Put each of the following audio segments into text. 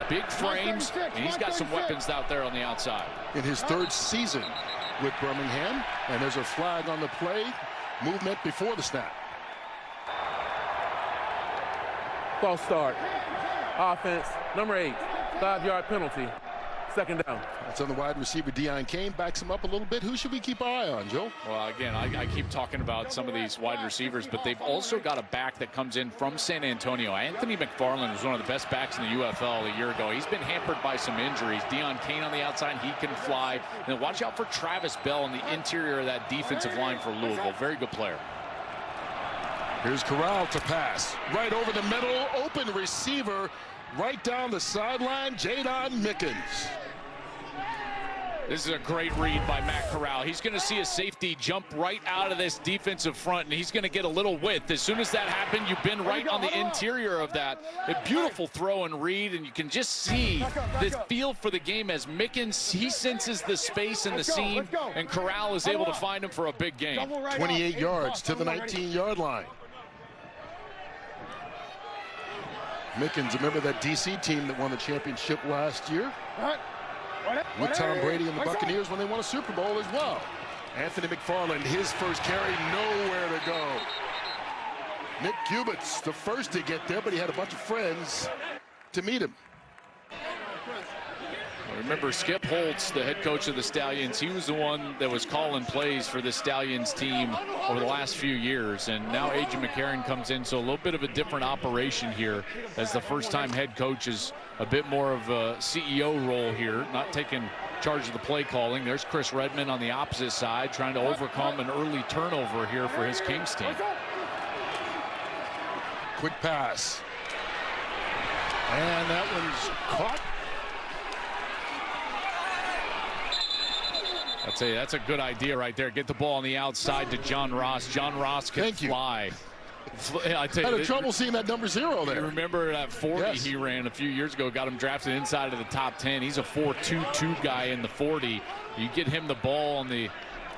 big frames, and he's got some weapons out there on the outside. In his third season with Birmingham, and there's a flag on the play. Movement before the snap. False start. Offense, number 8, 5-yard penalty. Second down. That's on the wide receiver. Deion Kane backs him up a little bit. Who should we keep our eye on, Joe? Well, again, I keep talking about some of these wide receivers, but they've also got a back that comes in from San Antonio. Anthony McFarland was one of the best backs in the UFL a year ago. He's been hampered by some injuries. Deion Kane on the outside, he can fly. And watch out for Travis Bell in the interior of that defensive line for Louisville. Very good player. Here's Corral to pass. Right over the middle, open receiver, right down the sideline, Jadon Mickens. This is a great read by Matt Corral. He's going to see a safety jump right out of this defensive front, and he's going to get a little width. As soon as that happened, you've been right on the interior of that. A beautiful throw and read, and you can just see this feel for the game as Mickens, he senses the space and the seam, and Corral is able to find him for a big gain. 28 yards to the 19-yard line. Mickens, remember that DC team that won the championship last year? With Tom Brady and the Buccaneers when they won a Super Bowl as well. Anthony McFarland, his first carry, nowhere to go. Nick Cubits, the first to get there, but he had a bunch of friends to meet him. Remember, Skip Holtz, the head coach of the Stallions, he was the one that was calling plays for the Stallions team over the last few years. And now A.J. McCarron comes in, so a little bit of a different operation here as the first-time head coach is a bit more of a CEO role here, not taking charge of the play calling. There's Chris Redmond on the opposite side trying to overcome an early turnover here for his Kings team. Quick pass. And that one's caught. I'd say that's a good idea right there. Get the ball on the outside to John Ross. John Ross can fly. I tell you, had trouble seeing that number 0 there. You remember that 40 yes. He ran a few years ago, got him drafted inside of the top 10. He's a 4.22 guy in the 40. You get him the ball on the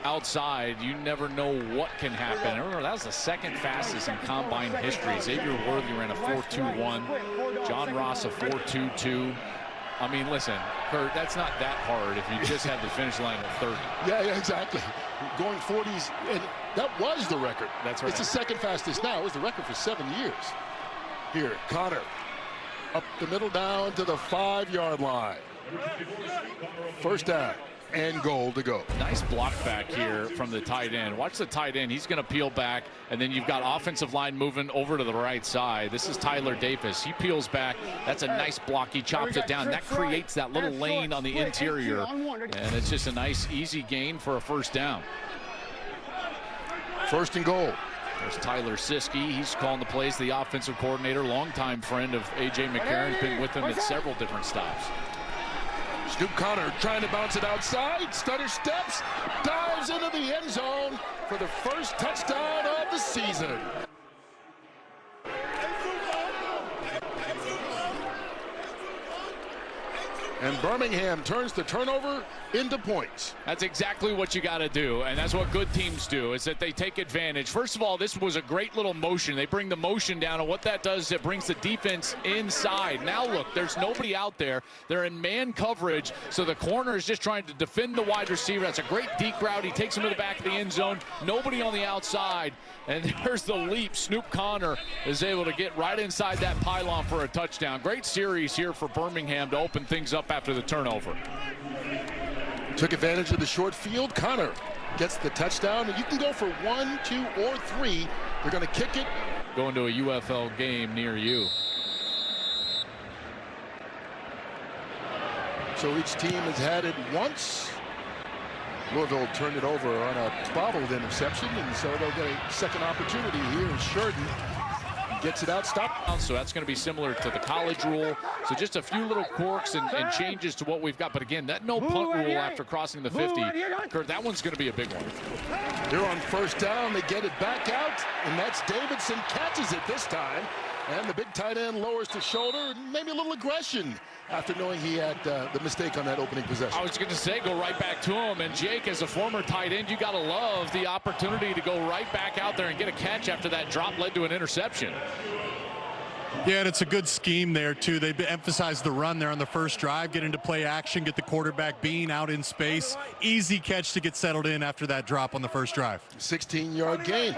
outside, you never know what can happen. Remember, that was the second fastest in combine history. Xavier Worthy ran a 4.21. John Ross a 4.22. I mean, listen, Kurt, that's not that hard if you just have the finish line at 30. Yeah, exactly. Going 40s, and that was the record. That's right. It's the second fastest now. It was the record for 7 years. Here, Connor, up the middle down to the 5-yard line. First down and goal to go. Nice block back here from the tight end. Watch the tight end. He's going to peel back, and then you've got offensive line moving over to the right side. This is Tyler Davis. He peels back. That's a nice block. He chops it down. That creates that little lane on the interior, and it's just a nice, easy gain for a first down. First and goal. There's Tyler Siskey. He's calling the plays, the offensive coordinator, longtime friend of A.J. McCarron. Been with him at several different stops. Snoop Connor trying to bounce it outside. Stutter steps, dives into the end zone for the first touchdown of the season. And Birmingham turns the turnover into points. That's exactly what you got to do, and that's what good teams do, is that they take advantage. First of all, this was a great little motion. They bring the motion down, and what that does is it brings the defense inside. Now look, there's nobody out there. They're in man coverage, so the corner is just trying to defend the wide receiver. That's a great deep route. He takes him to the back of the end zone. Nobody on the outside, and there's the leap. Snoop Connor is able to get right inside that pylon for a touchdown. Great series here for Birmingham to open things up after the turnover. Took advantage of the short field. Connor gets the touchdown, and you can go for 1, 2, or 3. They're going to kick it. Going to a UFL game near you. So each team has had it once. Louisville turned it over on a bobbled interception, and so they'll get a second opportunity here. And Sheridan gets it out, stop. So that's going to be similar to the college rule. So just a few little quirks and changes to what we've got. But again, that no punt rule after crossing the 50, Kurt, that one's going to be a big one. They're on first down. They get it back out, and that's Davidson catches it this time. And the big tight end lowers the shoulder, maybe a little aggression after knowing he had the mistake on that opening possession. I was going to say, go right back to him. And Jake, as a former tight end, you got to love the opportunity to go right back out there and get a catch after that drop led to an interception. Yeah, and it's a good scheme there, too. They emphasize the run there on the first drive, get into play action, get the quarterback being out in space. Easy catch to get settled in after that drop on the first drive. 16-yard gain.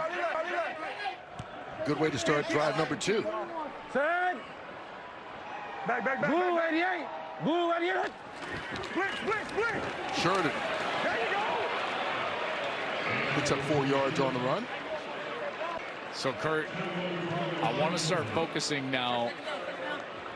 Good way to start drive number 2. Third. Back. Blue 88. Blue 88. Blitz. Sheridan There you go. picks up 4 yards on the run. So, Kurt, I want to start focusing now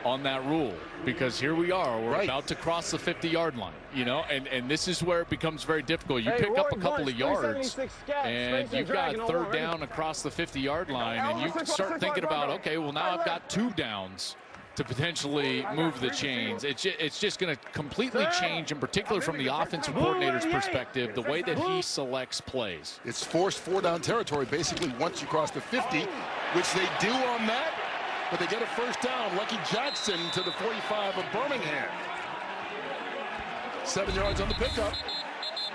on that rule, because here we are. We're about to cross the 50-yard line, you know, and this is where it becomes very difficult. You pick up a couple of yards, and you've got third down across the 50-yard line, and you start thinking about, okay, well, now I've got 2 downs to potentially move the chains. It's just going to completely change, in particular from the offensive coordinator's perspective, the way that he selects plays. It's forced 4-down territory basically once you cross the 50, which they do on that, but they get a first down. Lucky Jackson to the 45 of Birmingham. 7 yards on the pickup.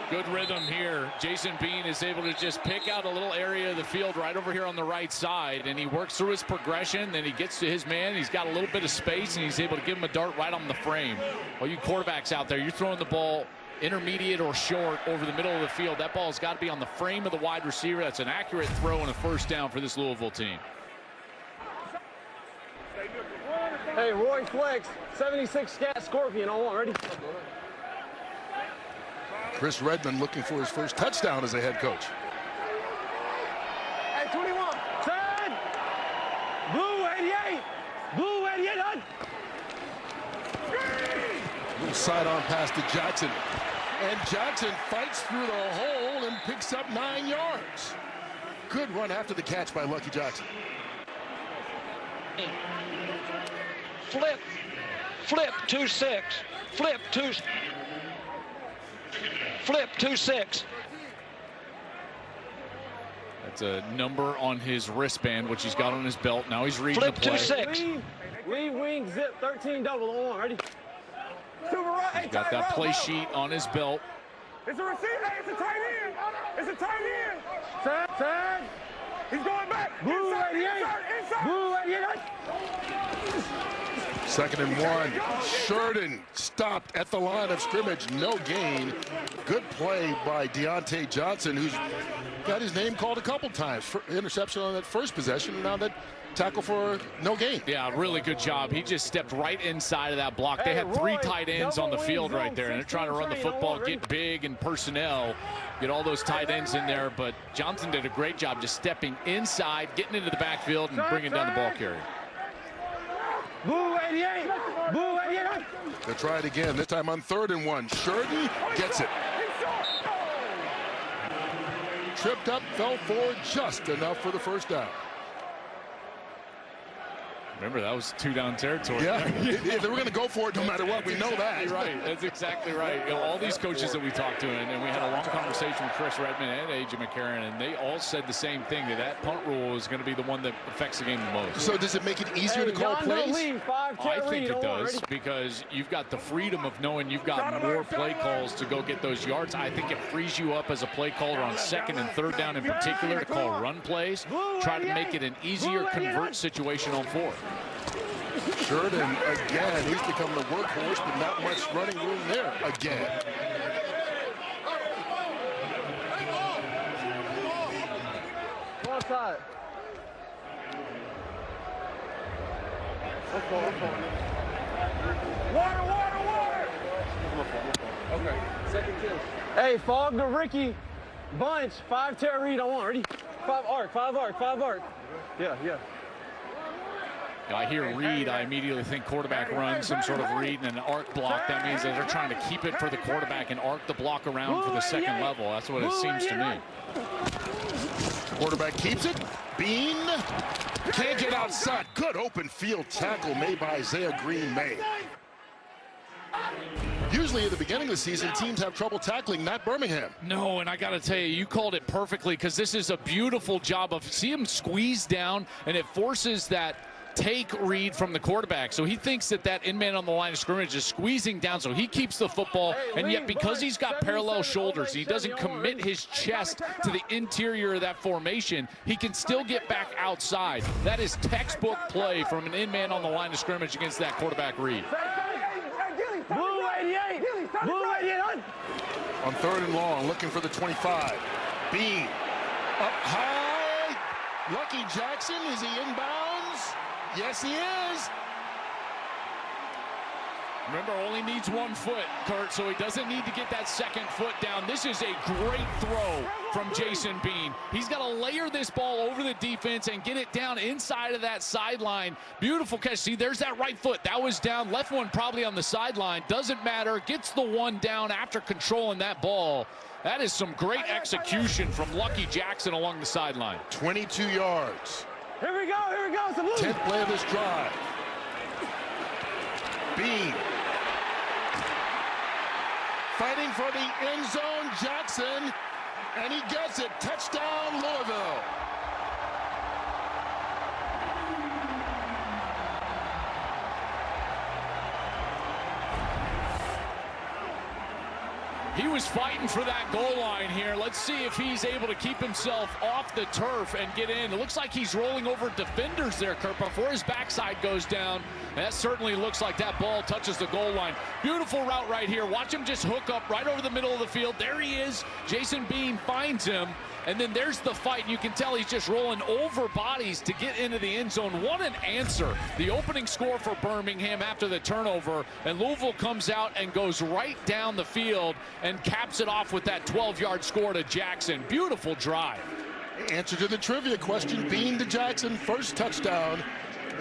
Good rhythm here. Jason Bean is able to just pick out a little area of the field right over here on the right side, and he works through his progression. Then he gets to his man. He's got a little bit of space, and he's able to give him a dart right on the frame. All you quarterbacks out there, you're throwing the ball intermediate or short over the middle of the field. That ball's got to be on the frame of the wide receiver. That's an accurate throw and a first down for this Louisville team. Hey, Roy Flex, 76 Scat Scorpion on 1. Ready? Chris Redmond looking for his first touchdown as a head coach. Hey, 21. Third. Blue 88. Blue 88. Little side-on pass to Jackson. And Jackson fights through the hole and picks up 9 yards. Good run after the catch by Lucky Jackson. Flip 2-6. Flip 2-6. That's a number on his wristband, which he's got on his belt. Now he's reading Flip the play. 2-6. Lead wing zip 13 double on 1. Ready? Super right. He's got that play sheet on his belt. It's a receiver. It's a tight end. It's a tight end. Third. He's going back. Blue 88. Blue 88. 2nd and 1. Sheridan stopped at the line of scrimmage. No gain. Good play by Deontay Johnson, who's got his name called a couple times. For interception on that first possession, and now that tackle for no gain. Yeah, really good job. He just stepped right inside of that block. They had 3 tight ends on the field right there, and they're trying to run the football, get big in personnel, get all those tight ends in there. But Johnson did a great job just stepping inside, getting into the backfield, and bringing down the ball carrier. Blue 88. Blue 88. They'll try it again, this time on 3rd and 1. Sheridan gets it. Tripped up, fell forward just enough for the first down. Remember, that was 2-down territory. Yeah, they were going to go for it no matter what. We know that. Right. That's exactly right. You know, all these coaches that we talked to, and we had a long conversation with Chris Redmond and A.J. McCarron, and they all said the same thing, that punt rule is going to be the one that affects the game the most. So does it make it easier to call plays? I think it does, because you've got the freedom of knowing you've got more play calls to go get those yards. I think it frees you up as a play caller on 2nd and 3rd down in particular to call run plays, try to make it an easier convert situation on 4th. Sheridan again, he's become the workhorse, but not much running room there again. One side. Water. Okay. 2nd 10. Hey, fog to Ricky. Bunch. 5 tear read on 1. Ready? 5 arc. Yeah. I hear read, I immediately think quarterback run, some sort of read and an arc block. That means that they're trying to keep it for the quarterback and arc the block around for the 2nd level. That's what it seems to me. Quarterback keeps it. Bean can't get outside. Good open field tackle made by Isaiah Green-May. Usually at the beginning of the season, teams have trouble tackling, not Birmingham. No, and I got to tell you, you called it perfectly, because this is a beautiful job of, see him squeeze down, and it forces that take read from the quarterback. So he thinks that that in-man on the line of scrimmage is squeezing down, so he keeps the football, and yet because he's got parallel shoulders, he doesn't commit his chest to the interior of that formation, he can still get back outside. That is textbook play from an in-man on the line of scrimmage against that quarterback read. Blue 88! Blue 88! On 3rd and long, looking for the 25. Bean up high. Lucky Jackson, is he inbounds? Yes, he is. Remember, only needs 1 foot, Kurt, so he doesn't need to get that 2nd foot down. This is a great throw from Jason Bean. He's got to layer this ball over the defense and get it down inside of that sideline. Beautiful catch. See, there's that right foot. That was down. Left one probably on the sideline. Doesn't matter. Gets the one down after controlling that ball. That is some great execution from Lucky Jackson along the sideline. 22 yards. Here we go, here we go. It's a blue. 10th play of this drive. Bean fighting for the end zone. Jackson, and he gets it. Touchdown, Louisville. He was fighting for that goal line here. Let's see if he's able to keep himself off the turf and get in. It looks like he's rolling over defenders there, Kurt, before his backside goes down. And that certainly looks like that ball touches the goal line. Beautiful route right here. Watch him just hook up right over the middle of the field. There he is. Jason Bean finds him. And then there's the fight. You can tell he's just rolling over bodies to get into the end zone. What an answer. The opening score for Birmingham after the turnover. And Louisville comes out and goes right down the field and caps it off with that 12-yard score to Jackson. Beautiful drive. Answer to the trivia question. Bean to Jackson. First touchdown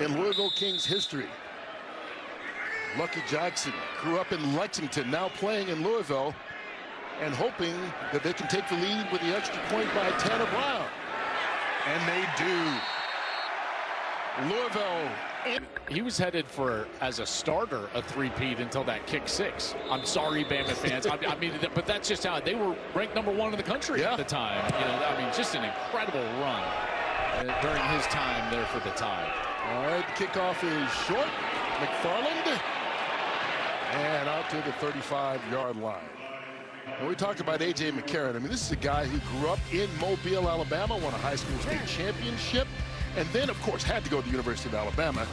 in Louisville Kings history. Lucky Jackson grew up in Lexington, now playing in Louisville, and hoping that they can take the lead with the extra point by Tanner Brown. And they do. Louisville. He was headed for, as a starter, a three-peat until that kick 6. I'm sorry, Bama fans. I mean, but that's just how they were ranked #1 in the country at the time. You know, I mean, just an incredible run during his time there for the Tide. All right, the kickoff is short. McFarland, and out to the 35-yard line. And we talked about A.J. McCarron. I mean, this is a guy who grew up in Mobile, Alabama, won a high school state championship, and then, of course, had to go to the University of Alabama,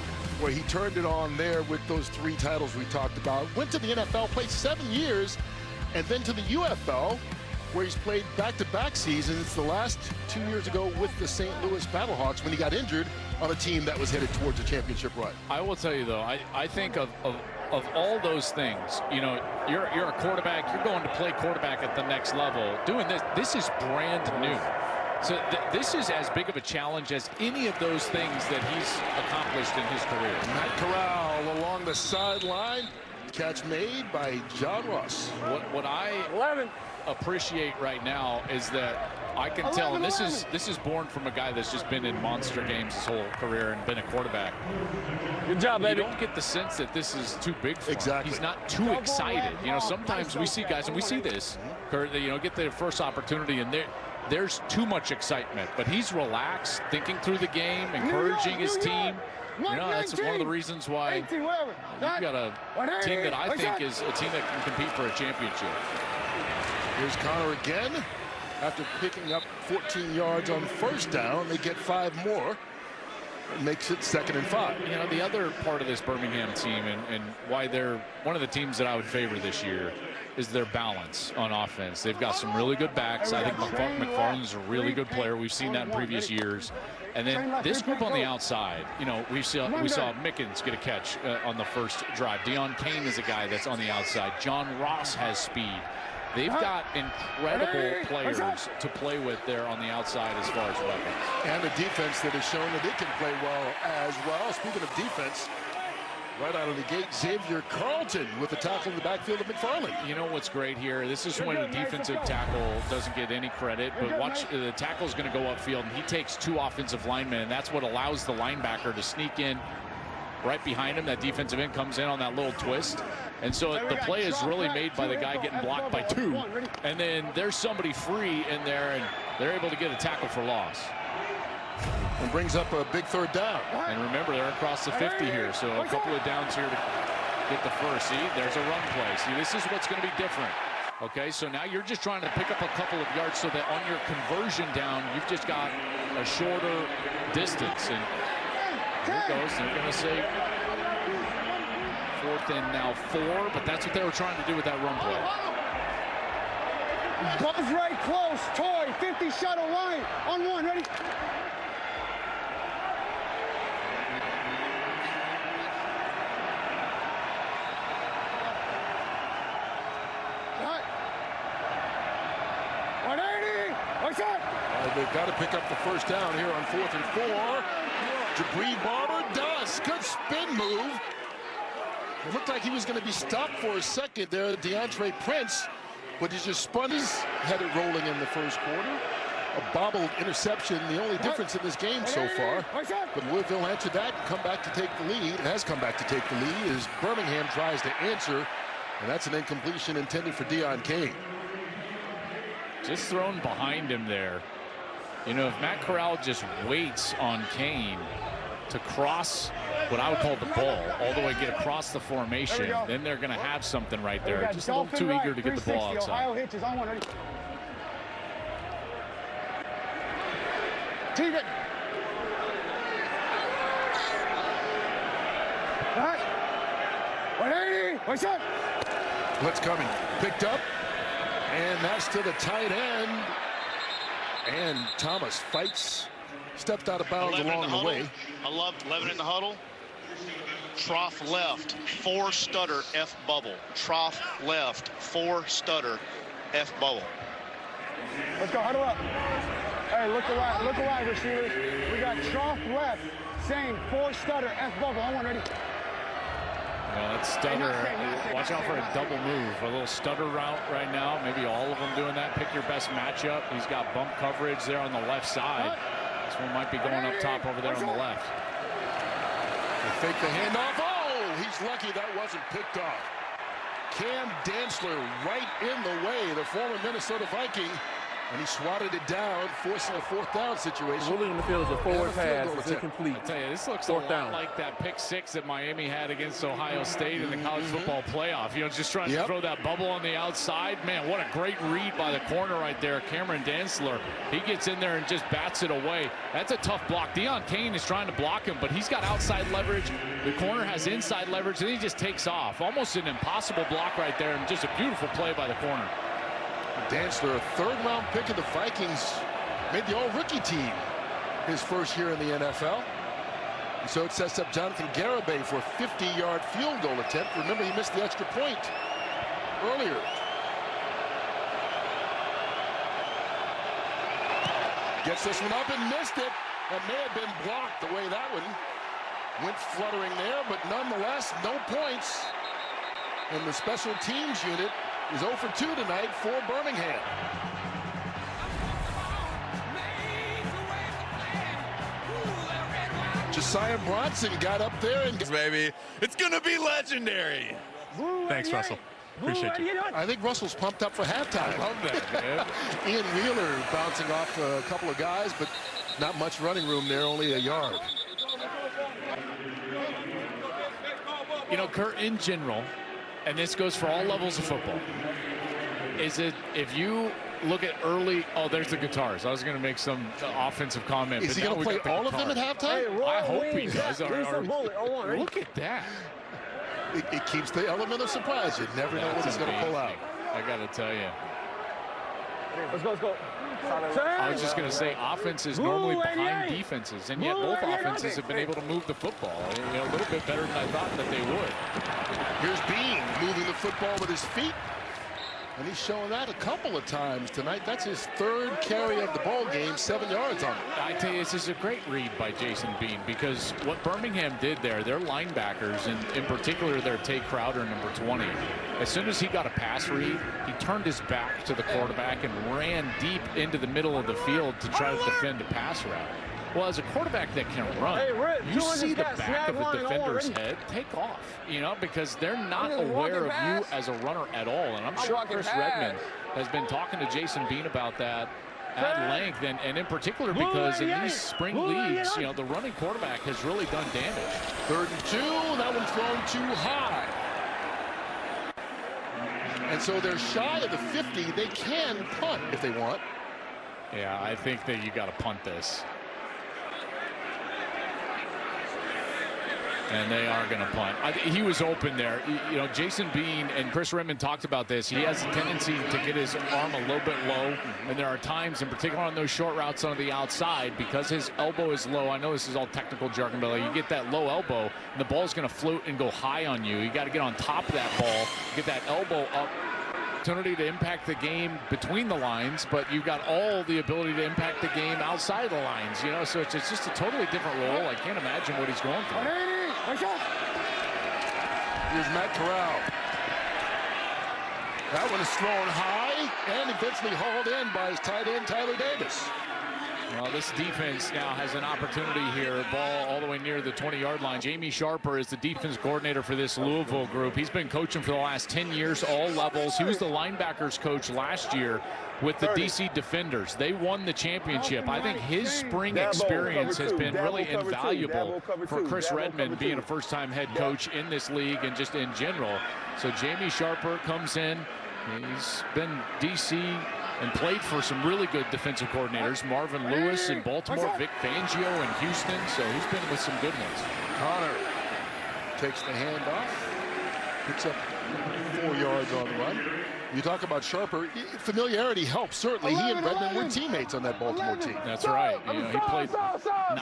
where he turned it on there with those 3 titles we talked about. Went to the NFL, played 7 years, and then to the UFL, where he's played back-to-back seasons. The last 2 years ago with the St. Louis Battlehawks when he got injured on a team that was headed towards a championship run. I will tell you, though, I think of all those things, you know, you're a quarterback, you're going to play quarterback at the next level. Doing this is brand new. So this is as big of a challenge as any of those things that he's accomplished in his career. Matt Corral along the sideline. Catch made by John Ross. What I appreciate right now is that I can tell, and this is born from a guy that's just been in monster games his whole career and been a quarterback. Good job, baby. You don't get the sense that this is too big for him. Exactly. He's not too excited. You know, sometimes we see guys, and we see this, Kurt, you know, get their first opportunity, and there's too much excitement. But he's relaxed, thinking through the game, encouraging his team. You know, that's one of the reasons why you've got a team that I think is a team that can compete for a championship. Here's Connor again. After picking up 14 yards on first down, they get 5 more. It makes it 2nd and 5. You know, the other part of this Birmingham team and why they're one of the teams that I would favor this year is their balance on offense. They've got some really good backs. I think McFarland's a really good player. We've seen that in previous years. And then this group on the outside, you know, we saw Mickens get a catch on the first drive. Deon Kane is a guy that's on the outside. John Ross has speed. They've got incredible players to play with there on the outside as far as weapons. And a defense that has shown that it can play well as well. Speaking of defense, right out of the gate, Xavier Carlton with the tackle in the backfield of McFarland. You know what's great here? This is when a defensive tackle doesn't get any credit, but watch, the tackle's going to go upfield, and he takes 2 offensive linemen, and that's what allows the linebacker to sneak in right behind him. That defensive end comes in on that little twist. And so the play is really made by the guy getting blocked by 2. And then there's somebody free in there, and they're able to get a tackle for loss. and brings up a big third down. And remember, they're across the 50 here, so a couple of downs here to get the first. See, there's a run play. See, this is what's going to be different. Okay, so now you're just trying to pick up a couple of yards so that on your conversion down, you've just got a shorter distance. And here it goes. They're going to say 4th and now 4, but that's what they were trying to do with that run play. Buzz right close. Toy, 50 shuttle line. On 1, ready? They've got to pick up the first down here on 4th and 4. Jabri Barber does. Good spin move. It looked like he was going to be stopped for a second there, DeAndre Prince, but he just spun his head rolling in the first quarter. A bobbled interception, the only difference in this game so far. But Louisville answered that and come back to take the lead. Has come back to take the lead as Birmingham tries to answer, and that's an incompletion intended for Deion Kane. Just thrown behind him there. You know, if Matt Corral just waits on Kane to cross what I would call the ball, all the way get across the formation, then they're going to have something right there. Just a little too eager to get the ball outside. Ohio hitch is on 1, ready? Team it. All right. 180. What's up? Blitz coming. Picked up. And that's to the tight end. And Thomas fights. Stepped out of bounds along the way. I love 11 in the huddle. Trough left, 4 stutter, F bubble. Trough left, 4 stutter, F bubble. Let's go, huddle up. Hey, look alive, receivers. We got trough left, same 4 stutter, F bubble. On 1, ready? Well, that stutter, watch out for a double move, a little stutter route right now. Maybe all of them doing that. Pick your best matchup. He's got bump coverage there on the left side. This one might be going up top over there on the left. They fake the handoff. Oh, he's lucky that wasn't picked off. Cam Dantzler right in the way, the former Minnesota Viking, and he swatted it down, forcing a 4th down situation. Moving in the field is a forward pass. It's incomplete. I tell you, this looks a lot like that pick 6 that Miami had against Ohio State in the college football playoff. You know, just trying to throw that bubble on the outside. Man, what a great read by the corner right there, Cameron Dantzler. He gets in there and just bats it away. That's a tough block. Deion Kane is trying to block him, but he's got outside leverage. The corner has inside leverage, and he just takes off. Almost an impossible block right there, and just a beautiful play by the corner. Dantzler, a 3rd-round pick of the Vikings, made the all-rookie team his first year in the NFL. And so it sets up Jonathan Garibay for a 50-yard field goal attempt. Remember, he missed the extra point earlier. Gets this one up and missed it. That may have been blocked the way that one went fluttering there, but nonetheless, no points. And the special teams unit is 0 for 2 tonight for Birmingham. Josiah Bronson got up there and baby, it's gonna be legendary. Thanks, Russell. Appreciate you. I think Russell's pumped up for halftime. I love that, man. Ian Wheeler bouncing off a couple of guys, but not much running room there, only a yard. You know, Kurt, in general, and this goes for all levels of football, is it if you look at early, oh, there's the guitars. I was going to make some offensive comment. Is he going to play all of them at halftime? Hey, I hope he does. Look at that. It keeps the element of surprise. You never know what he's going to pull out. I got to tell you. Let's go, let's go. I was just going to say offense is normally behind defenses, and yet both offenses have been able to move the football a little bit better than I thought that they would. Here's Bean moving the football with his feet, and he's showing that a couple of times tonight. That's his 3rd carry of the ball game, 7 yards on it. I tell you, this is a great read by Jason Bean, because what Birmingham did there, their linebackers, and in particular their Tate Crowder, number 20, as soon as he got a pass read, he turned his back to the quarterback and ran deep into the middle of the field to try to defend a pass route. Well, as a quarterback that can run, you see the back of the defender's head take off, because they're not aware of you as a runner at all. And I'm sure Chris Redmond has been talking to Jason Bean about that add length, and in particular because in these spring leagues, you know, the running quarterback has really done damage. 3rd and 2. That one's thrown too high. And so they're shy of the 50. They can punt if they want. Yeah, I think that you got to punt this. And they are going to punt. He was open there. You know, Jason Bean and Chris Redmond talked about this. He has a tendency to get his arm a little bit low. And there are times, in particular on those short routes on the outside, because his elbow is low. I know this is all technical jargon, but you get that low elbow, and the ball's going to float and go high on you. You got to get on top of that ball, get that elbow up. Opportunity to impact the game between the lines, but you've got all the ability to impact the game outside of the lines, you know, so it's just a totally different role. I can't imagine what he's going through. Here's Matt Corral. That one is thrown high and eventually hauled in by his tight end, Tyler Davis. Well, this defense now has an opportunity here. Ball all the way near the 20-yard line. Jamie Sharper is the defense coordinator for this Louisville group. He's been coaching for the last 10 years, all levels. He was the linebackers coach last year with the DC Defenders. They won the championship. I think his spring experience has been really invaluable for Chris Redmond, being a first-time head coach in this league and just in general. So Jamie Sharper comes in. He's been DC and played for some really good defensive coordinators. Marvin Lewis in Baltimore, Vic Fangio in Houston. So he's been with some good ones. Connor takes the handoff, picks up 4 yards on the run. You talk about Sharper, familiarity helps, certainly. He and Redmond were teammates on that Baltimore team. That's right. You know, he played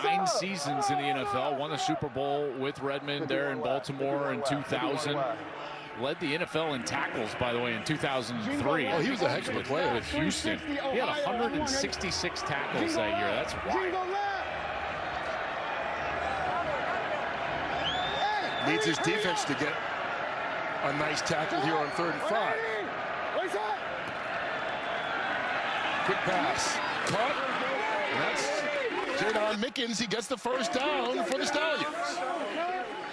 9 seasons in the NFL, won the Super Bowl with Redmond there in Baltimore in 2000. Led the NFL in tackles, by the way, in 2003. Oh, he was a heck of a player. With Houston. He had 166 tackles that year. That's wild. Needs his defense to get a nice tackle here on 3rd and 5. Quick pass. Caught. That's Jadon Mickens. He gets the first down for the Stallions.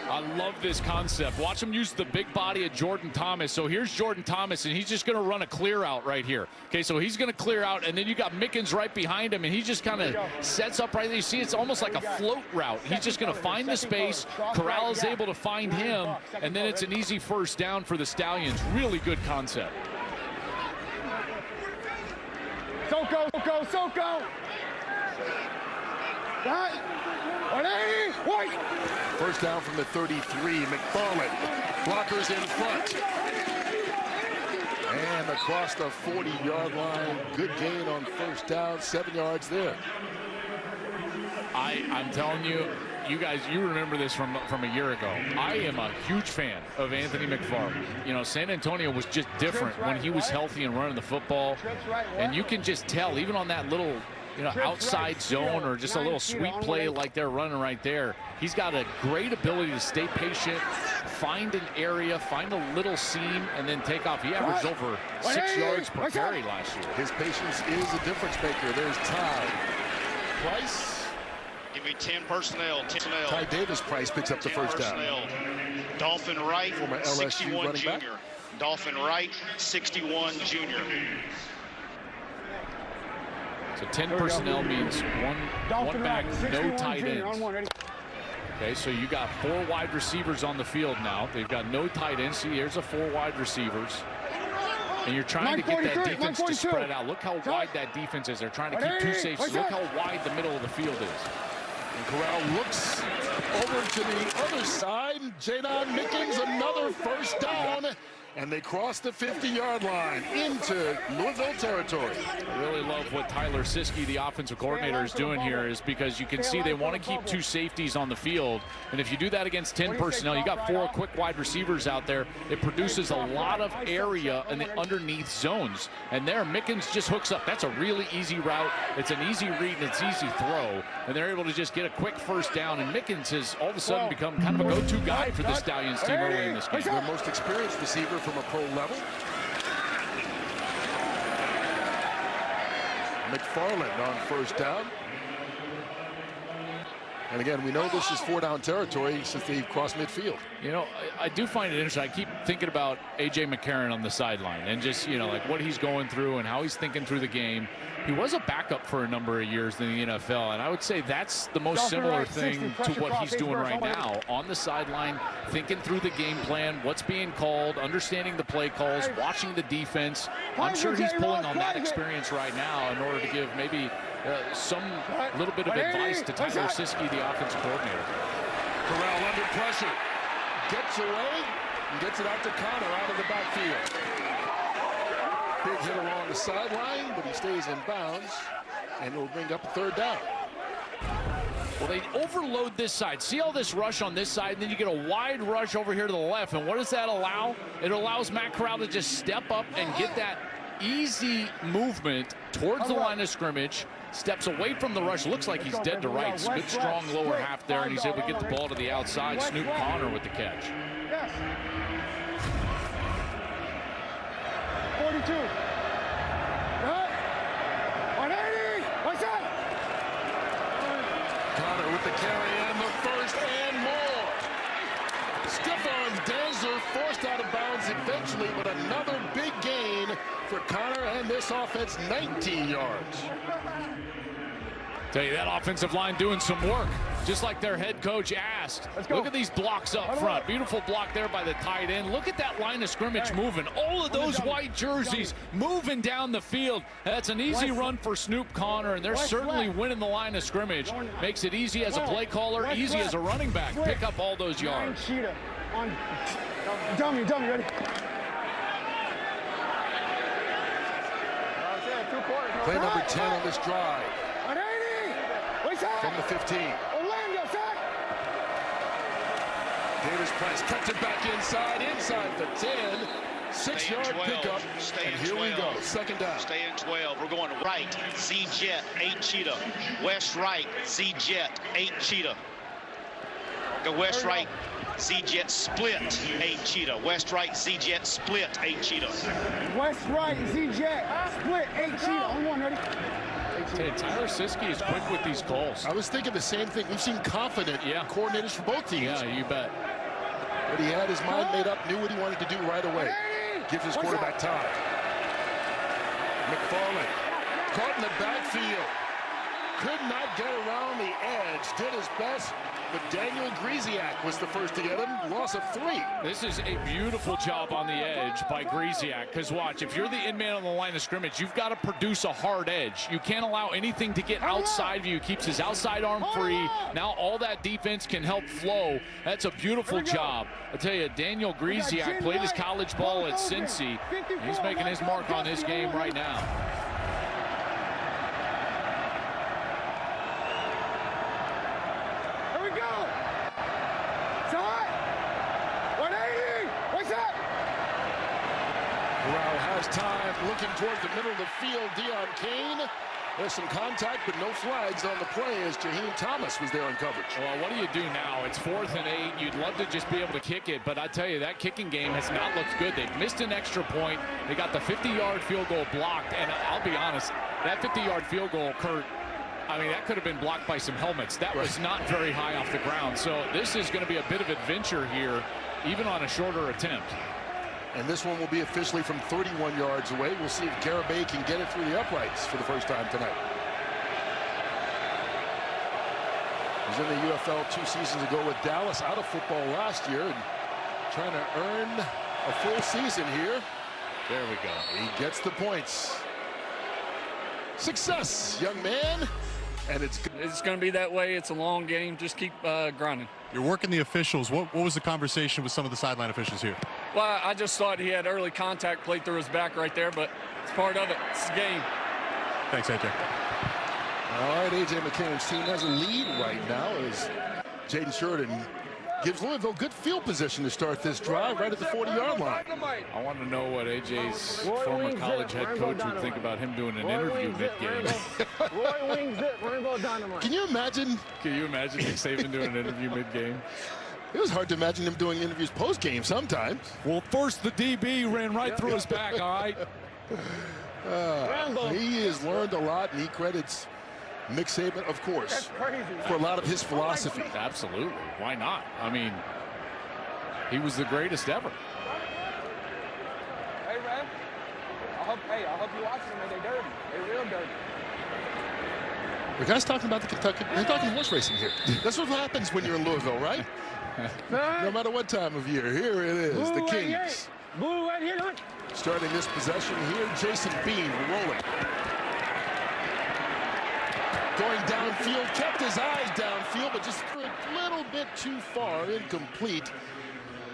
I love this concept. Watch him use the big body of Jordan Thomas. So here's Jordan Thomas, and he's just going to run a clear out right here. Okay, so he's going to clear out, and then you got Mickens right behind him, and he just kind of sets up right there. You see, it's almost like a float route. He's just going to find the space. Corral is able to find him, and then it's an easy first down for the Stallions. Really good concept. Soko. First down from the 33. McFarland. Blockers in front. And across the 40-yard line. Good gain on first down. 7 yards there. I'm telling you, you guys, you remember this from a year ago. I am a huge fan of Anthony McFarland. You know, San Antonio was just different when he was healthy and running the football. And you can just tell, even on that little, you know, outside zone or just a little sweep play like they're running right there, he's got a great ability to stay patient, find an area, find a little seam, and then take off. He averaged over 6 yards per carry last year. His patience is a difference maker. There's Ty Price. Give me 10 personnel. Ty Davis Price picks up the first down. Dolphin Wright, Former LSU 61 running back. junior. Dolphin Wright, 61 junior. So 10 personnel means one back, no tight ends. Okay, so you got 4 wide receivers on the field now. They've got no tight ends. See, here's the 4 wide receivers. And you're trying to get that defense to spread out. Look how wide that defense is. They're trying to keep 2 safeties. Look how wide the middle of the field is. And Corral looks over to the other side. Jadon Mickens, another first down. And they cross the 50-yard line into Louisville territory. I really love what Tyler Siskey, the offensive coordinator, is doing here, is because you can see they want to keep 2 safeties on the field. And if you do that against 10 personnel, you got 4 quick wide receivers out there. It produces a lot of area in the underneath zones. And there, Mickens just hooks up. That's a really easy route. It's an easy read and it's easy throw. And they're able to just get a quick first down. And Mickens has all of a sudden become kind of a go-to guy for the Stallions team early in this game. Their most experienced receiver from a pro level. McFarland on first down. And again, we know this is 4-down territory since they've crossed midfield. You know, I do find it interesting. I keep thinking about A.J. McCarron on the sideline and just, you know, like what he's going through and how he's thinking through the game. He was a backup for a number of years in the NFL, and I would say that's the most similar thing to what he's doing right now. On the sideline, thinking through the game plan, what's being called, understanding the play calls, watching the defense. I'm sure he's pulling on that experience right now in order to give maybe some little bit of advice to Tyler Siskey, the offensive coordinator. Corral under pressure. Gets away and gets it out to Connor out of the backfield. Big hit along the sideline, but he stays in bounds, and it'll bring up a third down. Well, they overload this side. See all this rush on this side, and then you get a wide rush over here to the left. And what does that allow? It allows Matt Corral to just step up and get that easy movement towards the line of scrimmage. Steps away from the rush. Looks like he's dead to rights. Good, strong lower half there, and he's able to get the ball to the outside. Snoop Connor with the catch. 42. 180. What's that? Connor with the carry and the first and more. Stephon Danzer forced out of bounds eventually, but another big gain for Connor and this offense, 19 yards. Tell you, that offensive line doing some work, just like their head coach asked. Look at these blocks up front. Beautiful block there by the tight end. Look at that line of scrimmage moving. All of those white jerseys moving down the field. That's an easy run for Snoop Connor, and they're certainly winning the line of scrimmage. Makes it easy as a play caller, easy as a running back. Pick up all those yards. Dummy, ready? Play number 10 on this drive. From the 15. Orlando, sack. Davis Price cuts it back inside the 10. 6-yard pickup, and here we go. Second down. Stay in 12. We're going right. Z-Jet, 8 Cheetah. West right, Z-Jet, 8 Cheetah. Go west right, Z-Jet split, 8 Cheetah. West right, Z-Jet split, 8 Cheetah. West right, Z-Jet split, 8 Cheetah. On one, ready? Tyler Siskey is quick with these calls. I was thinking the same thing. We've seen confident coordinators for both teams. Yeah, you bet. But he had his mind made up, knew what he wanted to do right away. Gives his quarterback time. McFarland caught in the backfield. Could not get around the edge. Did his best, but Daniel Griesiak was the first to get him. Loss of 3. This is a beautiful job on the edge by Griesiak, because watch, if you're the end man on the line of scrimmage, you've got to produce a hard edge. You can't allow anything to get outside of you. Keeps his outside arm free. Now all that defense can help flow. That's a beautiful job. I tell you, Daniel Griesiak played his college ball at Cincy. He's making his mark on this game right now. Time looking toward the middle of the field. Deion Kane. There's some contact, but no flags on the play as Jaheim Thomas was there in coverage. Well, what do you do now? It's 4th and 8. You'd love to just be able to kick it, but I tell you, that kicking game has not looked good. They've missed an extra point. They got the 50-yard field goal blocked, and I'll be honest, that 50-yard field goal, Kurt, I mean, that could have been blocked by some helmets. That was not very high off the ground. So this is going to be a bit of adventure here, even on a shorter attempt. And this one will be officially from 31 yards away. We'll see if Garibay can get it through the uprights for the first time tonight. He was in the UFL 2 seasons ago with Dallas, out of football last year, and trying to earn a full season here. There we go. He gets the points. Success, young man. And it's going to be that way. It's a long game. Just keep grinding. You're working the officials. What was the conversation with some of the sideline officials here? Well, I just thought he had early contact, played through his back right there, but it's part of it. It's the game. Thanks, AJ. All right, A.J. McCarron's team has a lead right now as Jaden Sheridan gives Louisville good field position to start this drive right at the 40-yard line. I want to know what AJ's former college head coach would think about him doing an interview mid-game. Roy Wings it, Rainbow Dynamite. Can you imagine? Can you imagine Nick Saban doing an interview mid-game? It was hard to imagine him doing interviews post-game sometimes. Well, first the DB ran right through his back, all right? He has learned a lot, and he credits Nick Saban, of course, for a lot of his philosophy. Absolutely. Why not? I mean, he was the greatest ever. man. I hope you watch them, man. They're dirty. They're real dirty. The guy's talking about the Kentucky. They're talking horse racing here. That's what happens when you're in Louisville, right? No matter what time of year. Here it is, the Kings. Blue right here. Starting this possession here, Jason Bean rolling. Going downfield, kept his eyes downfield, but just threw it a little bit too far, incomplete.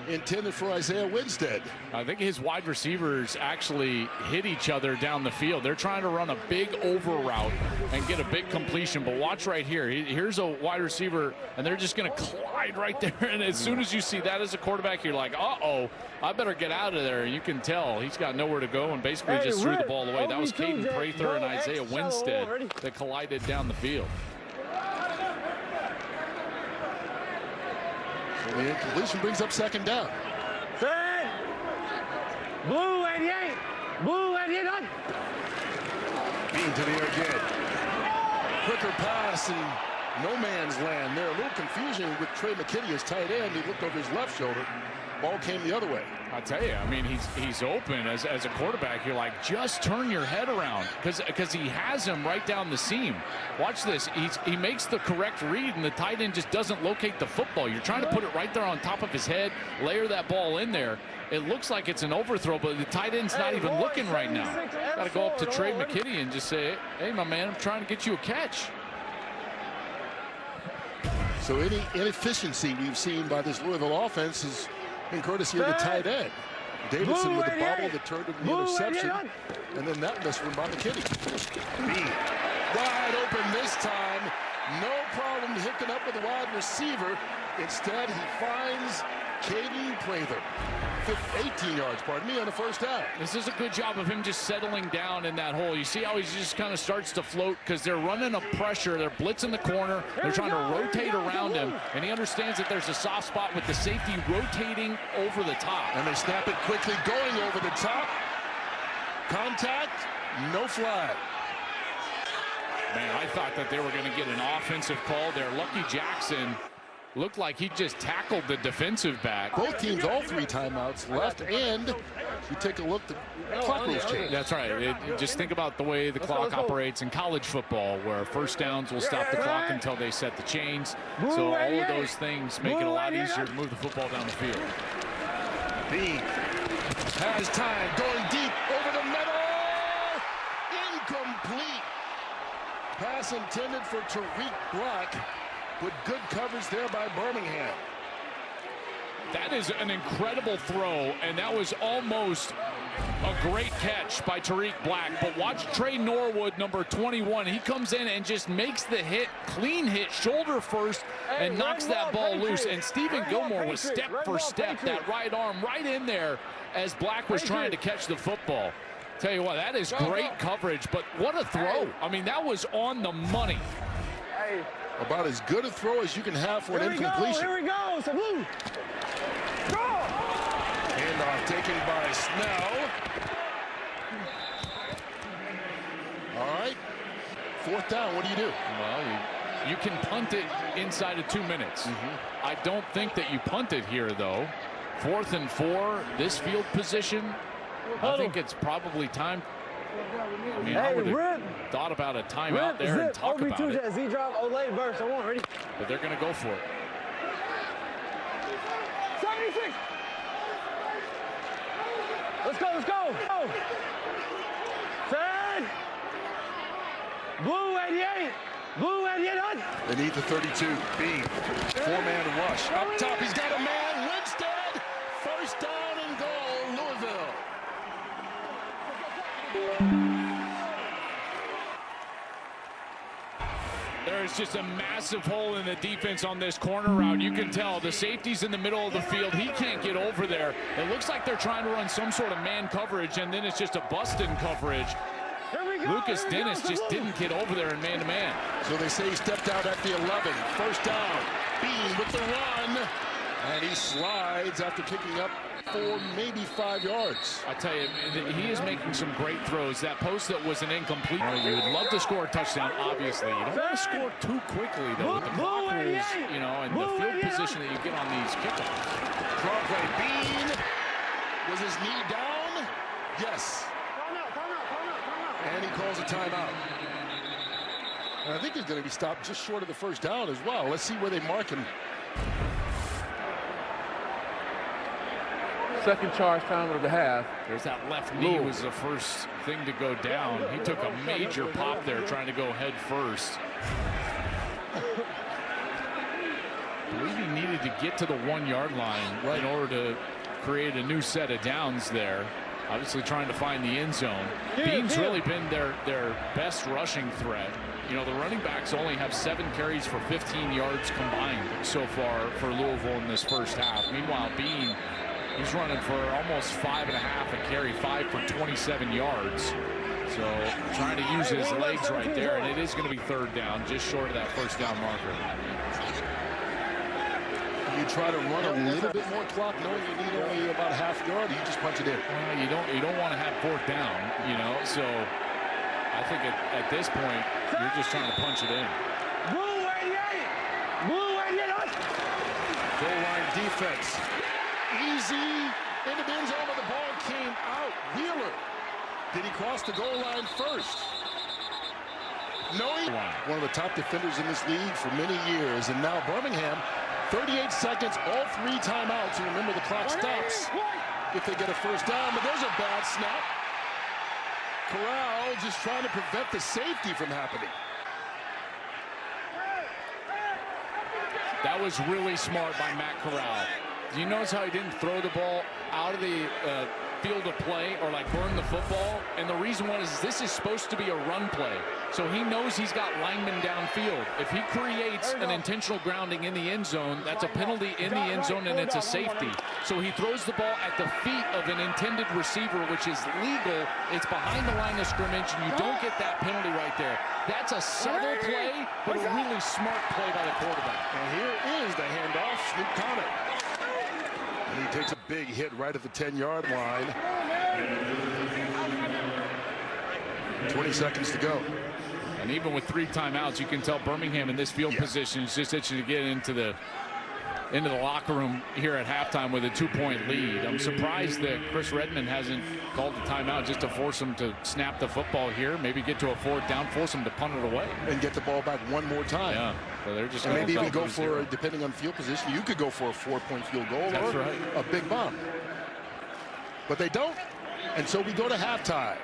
Intended for Isaiah Winstead. I think his wide receivers actually hit each other down the field. They're trying to run a big over route and get a big completion. But watch right here. Here's a wide receiver, and they're just going to collide right there. And as soon as you see that as a quarterback, you're like, uh-oh, I better get out of there. You can tell he's got nowhere to go and basically just threw the ball away. That was Caden Prather and Isaiah Winstead that collided down the field. So the incompletion brings up second down. Set. Blue 88. Blue 88. Bean to the air again. Quicker pass and no man's land there. A little confusion with Trey McKinney, his tight end. He looked over his left shoulder. Ball came the other way. I tell you, I mean, he's open as a quarterback. You're like, just turn your head around because he has him right down the seam. Watch this. He makes the correct read, and the tight end just doesn't locate the football. You're trying to put it right there on top of his head, layer that ball in there. It looks like it's an overthrow, but the tight end's not even looking right now. Got to go up to Trey McKinney and just say, hey, my man, I'm trying to get you a catch. So any inefficiency we've seen by this Louisville offense is in courtesy of the tight end. Davidson with the bobble that turned into the interception, and then that missed one by McKinney. Bean wide open this time. No problem hooking up with the wide receiver. Instead, he finds Caden Prather. 18 yards, pardon me, on the first down. This is a good job of him just settling down in that hole. You see how he just kind of starts to float because they're running a pressure. They're blitzing the corner. They're trying to rotate around him, and he understands that there's a soft spot with the safety rotating over the top. And they snap it quickly, going over the top. Contact, no flag. Man, I thought that they were going to get an offensive call there. Lucky Jackson looked like he just tackled the defensive back. Both teams, all three timeouts left, and you take a look, the clock rules change. That's right. Just think about the way the clock operates in college football, where first downs will stop the clock until they set the chains. So all of those things make it a lot easier to move the football down the field. Bean has time, going deep over the middle. Incomplete. Pass intended for Tariq Black, with good coverage there by Birmingham. That is an incredible throw, and that was almost a great catch by Tariq Black. But watch Trey Norwood, number 21. He comes in and just makes the hit, clean hit, shoulder first, and knocks that ball loose. And Stephen Gilmore was step for step, that right arm right in there as Black was trying to catch the football. Tell you what, that is great coverage, but what a throw. I mean, that was on the money. About as good a throw as you can have for an incompletion. Here we go. Salute. Go. Handoff taken by Snell. All right. Fourth down, what do you do? Well, you can punt it inside of 2 minutes. I don't think that you punt it here, though. 4th and 4, this field position. I think it's probably time. I mean, I would have thought about a timeout there and talk about it. Z drop, Olay burst. I want ready. But they're going to go for it. 76. Let's go. Let's go. Go. Set. Blue 88. Blue 88. They need the 32. Bean. 4-man rush. Up top, he's got a man. Winstead. First down and goal, Louisville. There's just a massive hole in the defense on this corner route. You can tell the safety's in the middle of the field. He can't get over there. It looks like they're trying to run some sort of man coverage, and then it's just a bust-in coverage. Lucas Dennis just didn't get over there in man-to-man. So they say he stepped out at the 11. First down. Bean with the run. And he slides after picking up 4, maybe 5 yards. I tell you, he is making some great throws. That post that was an incomplete. You would love to score a touchdown, obviously. You don't want to score too quickly, though, with the clock rules, you know, and the field position that you get on these kickoffs. Broadway. Bean. Was his knee down? timeout. And I think he's going to be stopped just short of the first down as well. Let's see where they mark him. Second charge time of the half. There's that left knee was the first thing to go down. He took a major pop there trying to go head first. I believe he needed to get to the 1-yard line in order to create a new set of downs there. Obviously trying to find the end zone. Bean's really been their best rushing threat. You know, the running backs only have 7 carries for 15 yards combined so far for Louisville in this first half. Meanwhile, Bean, he's running for almost 5.5 a carry, 5 for 27 yards. So trying to use his legs right there, and it is going to be third down, just short of that first down marker. You try to run a little bit more clock, knowing you need only about half yard. You just punch it in. Well, you don't want to have fourth down, you know. So I think at this point you're just trying to punch it in. Blue 88. Blue 88. Goal line defense. Easy in the end zone, but the ball came out. Wheeler. Did he cross the goal line first? No. One of the top defenders in this league for many years, and now Birmingham. 38 seconds, all 3 timeouts. And remember, the clock stops if they get a first down, but there's a bad snap. Corral just trying to prevent the safety from happening. That was really smart by Matt Corral. Do you notice how he didn't throw the ball out of the field of play or like burn the football? And the reason was this is supposed to be a run play. So he knows he's got linemen downfield. If he creates an intentional grounding in the end zone, that's a penalty in the end zone and it's a safety. So he throws the ball at the feet of an intended receiver, which is legal. It's behind the line of scrimmage and you don't get that penalty right there. That's a subtle play, but a really smart play by the quarterback. And here is the handoff, Snoop Connor. And he takes a big hit right at the 10-yard line. 20 seconds to go. And even with 3 timeouts, you can tell Birmingham in this field position is just itching to get into the locker room here at halftime with a 2-point lead. I'm surprised that Chris Redmond hasn't called the timeout just to force them to snap the football here, maybe get to a 4th down, force them to punt it away. And get the ball back one more time. Yeah, so they're just and maybe even go for, depending on field position, you could go for a 4-point field goal or a big bomb. But they don't, and so we go to halftime.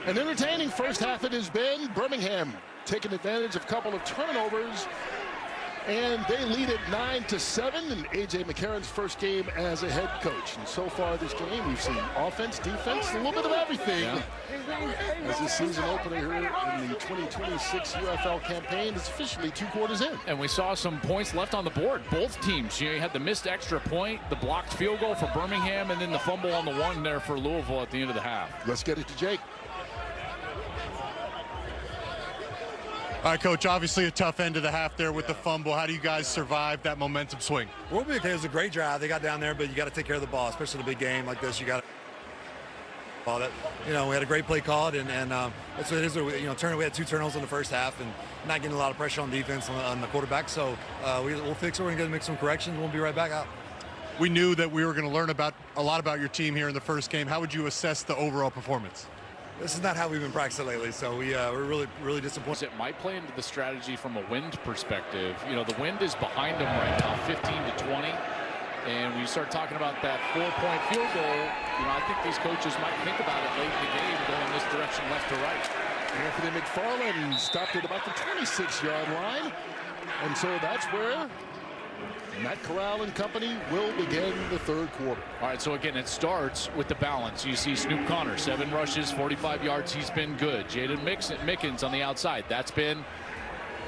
An entertaining first half it has been. Birmingham taking advantage of a couple of turnovers. And they lead it 9-7 in A.J. McCarron's first game as a head coach. And so far this game, we've seen offense, defense, a little bit of everything. As this season opener here in the 2026 UFL campaign is officially 2 quarters in. And we saw some points left on the board. Both teams, you had the missed extra point, the blocked field goal for Birmingham, and then the fumble on the 1 there for Louisville at the end of the half. Let's get it to Jake. All right, Coach, obviously a tough end of the half there with the fumble. How do you guys survive that momentum swing? We'll be okay. It was a great drive. They got down there, but you got to take care of the ball, especially in a big game like this. You got to ball that. You know, we had a great play called, and that's what it is. You know, we had 2 turnovers in the first half, and not getting a lot of pressure on defense on the quarterback. So we'll fix it. We're going to make some corrections. We'll be right back out. We knew that we were going to learn a lot about your team here in the first game. How would you assess the overall performance? This is not how we've been practicing lately, so we're really disappointed. It might play into the strategy from a wind perspective. You know, the wind is behind them right now, 15-20. And when you start talking about that 4-point field goal, you know, I think these coaches might think about it late in the game, going this direction left to right. Anthony McFarland stopped at about the 26-yard line. And so that's where Matt Corral and company will begin the 3rd quarter. All right, so again, it starts with the balance. You see Snoop Connor, 7 rushes, 45 yards. He's been good. Jaden Mickens on the outside. That's been,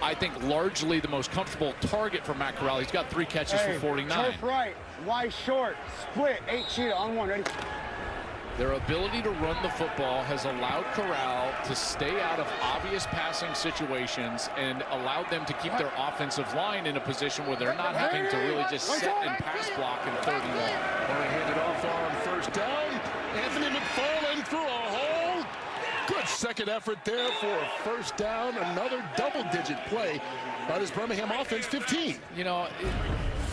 I think, largely the most comfortable target for Matt Corral. He's got 3 catches for 49. Turf right, wide short, split, 8 cheetah on 1. Ready? Their ability to run the football has allowed Corral to stay out of obvious passing situations and allowed them to keep their offensive line in a position where they're not having to really just set and pass block in 3rd and long. Want to hand it off on 1st down. Anthony McFarland through a hole. Good second effort there for a 1st down. Another double-digit play by this Birmingham offense, 15. You know,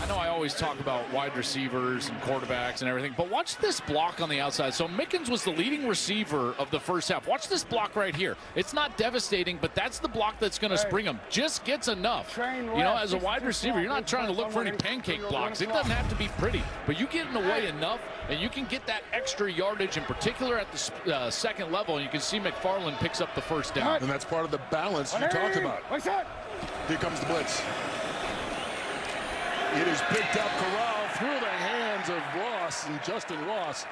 I know I always talk about wide receivers and quarterbacks and everything, but watch this block on the outside. So Mickens was the leading receiver of the first half. Watch this block right here. It's not devastating, but that's the block that's going to spring him. Just gets enough. You know, as a wide receiver, you're not trying to look for any pancake blocks. It doesn't have to be pretty, but you get in the way enough, and you can get that extra yardage, in particular at the second level, and you can see McFarland picks up the first down. And that's part of the balance you talked about. Here comes the blitz. It is picked up, Corral through the hands of Ross, and Justin Ross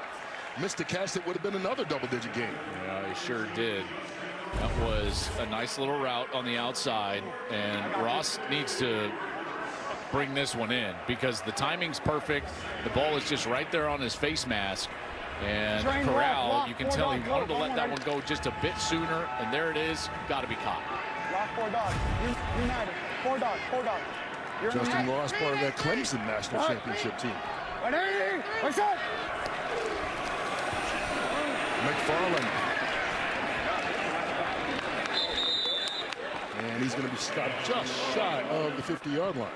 missed a catch that would have been another double-digit game. Yeah, he sure did. That was a nice little route on the outside, and Ross needs to bring this one in because the timing's perfect. The ball is just right there on his face mask, and Corral, you can tell he wanted to let that one go just a bit sooner, and there it is. Got to be caught. Lock 4 dogs. United. 4 dogs. 4 dogs. Justin Ross, part of that Clemson national championship team. McFarland. And he's going to be stopped just shy of the 50-yard line.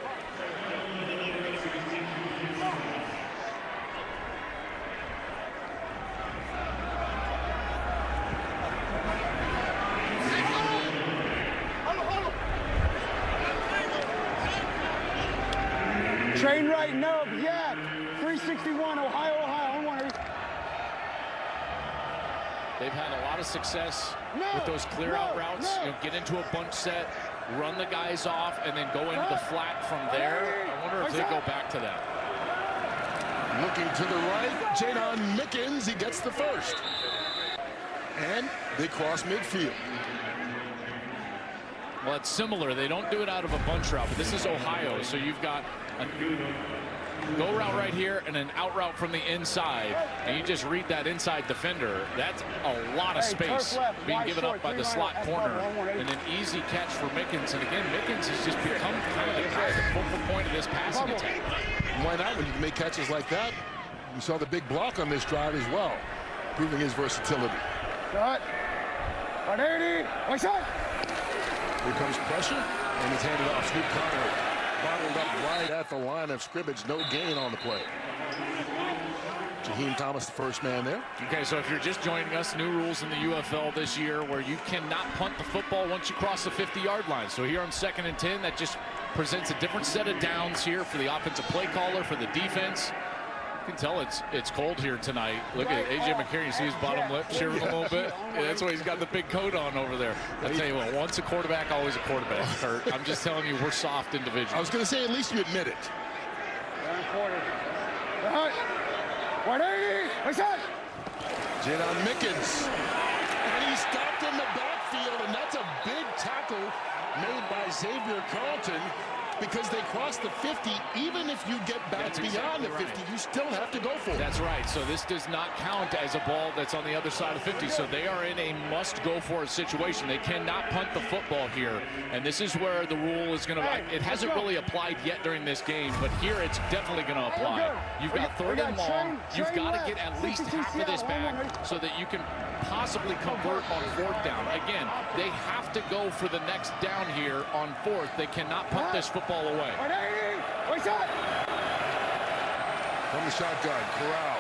Train right, no, yeah. 361, Ohio, on one. They've had a lot of success with those clear-out routes. You know, get into a bunch set, run the guys off, and then go into the flat from there. I wonder if they go back to that. Looking to the right, Jadon Mickens, he gets the first. And they cross midfield. Well, it's similar. They don't do it out of a bunch route, but this is Ohio, so you've got a go route right here and an out route from the inside, and you just read that inside defender. That's a lot of space being given up by the slot corner, and an easy catch for Mickens. And again, Mickens has just become kind of the focal point of this passing attack. Why not when you can make catches like that? We saw the big block on this drive as well, proving his versatility. Cut. 180. What's that? Here comes pressure, and it's handed off. Snoop Conner bottled up right at the line of scrimmage. No gain on the play. Jaheim Thomas, the first man there. Okay, so if you're just joining us, new rules in the UFL this year where you cannot punt the football once you cross the 50-yard line. So here on 2nd and 10, that just presents a different set of downs here for the offensive play caller, for the defense. You can tell it's cold here tonight. Look at A.J. McCarron. You see his bottom lip shivering a little bit? Yeah, that's why he's got the big coat on over there. I tell you what, once a quarterback, always a quarterback, Kurt. I'm just telling you, we're soft individuals. I was going to say, at least you admit it. 180. What's that? Jadon Mickens. And he stopped in the backfield, and that's a big tackle made by Xavier Carlton, because they crossed the 50. Even if you get back beyond the 50, you still have to go for it. That's right. So this does not count as a ball that's on the other side of 50. So they are in a must-go-for-it situation. They cannot punt the football here. And this is where the rule is going to... It hasn't really applied yet during this game, but here it's definitely going to apply. You've got 3rd and long. You've got to get at least half of this back so that you can possibly convert on 4th down. Again, they have to go for the next down here on 4th. They cannot punt this football away. What's that? From the shotgun, Corral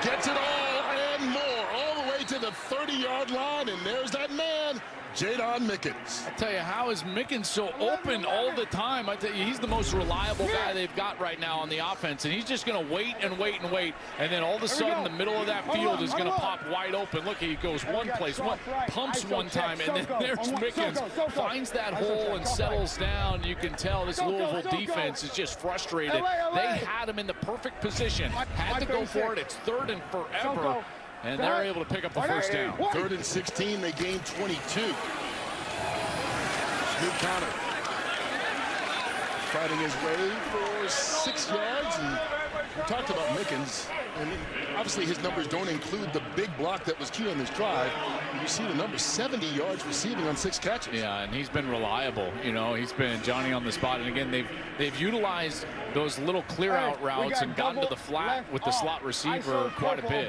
gets it all and more, all the way to the 30-yard line, and there's that man, Jadon Mickens. I tell you, how is Mickens so open all the time? I tell you, he's the most reliable guy they've got right now on the offense, and he's just going to wait and wait and wait, and then all of a sudden the middle of that field is going to pop wide open. Look, he goes one place, pumps one time, and then there's Mickens, finds that hole and settles down. You can tell this Louisville defense is just frustrated. They had him in the perfect position, had to go for it. It's 3rd and forever. And they're able to pick up the first down. 3rd and 16, they gain 22. Snoop Conner fighting his way for 6 yards. And we talked about Mickens. And Obviously, his numbers don't include the big block that was key on this drive. You see the number 70 yards receiving on 6 catches. Yeah, and he's been reliable. You know, he's been Johnny on the spot. And again, they've utilized those little clear out routes and gotten to the flat with the slot receiver quite a bit.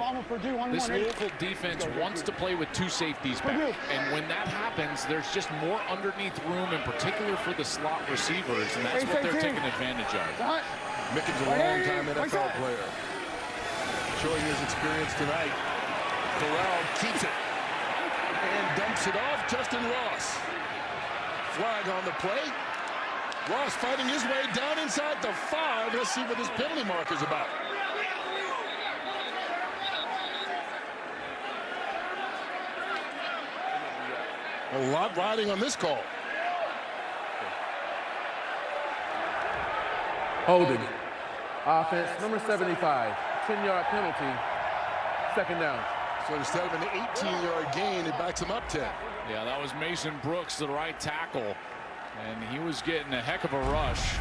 This Louisville defense wants to play with 2 safeties back. And when that happens, there's just more underneath room, in particular for the slot receivers. And that's what they're taking advantage of. Mickens a long-time NFL player. Showing his experience tonight. Corral keeps it and dumps it off. Justin Ross. Flag on the play. Ross fighting his way down inside the 5. Let's see what this penalty marker's about. A lot riding on this call. Holding. Offense, number 75. 10-yard penalty. 2nd down. So instead of an 18-yard gain, it backs him up 10. Yeah, that was Mason Brooks, the right tackle. And he was getting a heck of a rush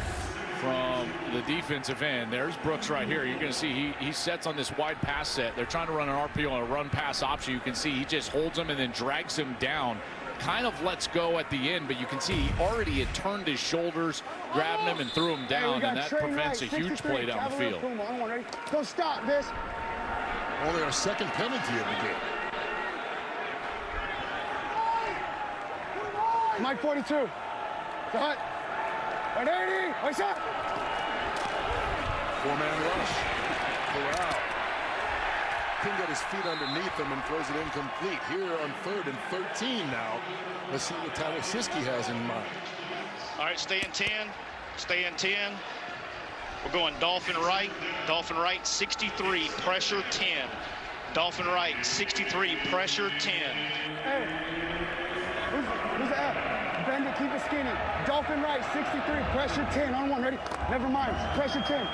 from the defensive end. There's Brooks right here. You're going to see he sets on this wide pass set. They're trying to run an RPO and a run-pass option. You can see he just holds him and then drags him down. Kind of lets go at the end, but you can see he already had turned his shoulders, grabbed him, and threw him down, and that prevents a huge play down the field. Don't stop this. Only our 2nd penalty of the game. Mike 42. Cut. 180. What's up? 4-man rush. Corral. Couldn't get his feet underneath him and throws it incomplete. Here on 3rd and 13 now. Let's see what Tyler Siskey has in mind. All right, stay in 10. Stay in 10. We're going Dolphin right. Dolphin right, 63. Pressure 10. Dolphin right, 63. Pressure 10. Hey. Who's that? Bend it, keep it skinny. Dolphin right, 63. Pressure 10. On 1. Ready? Never mind. Pressure 10.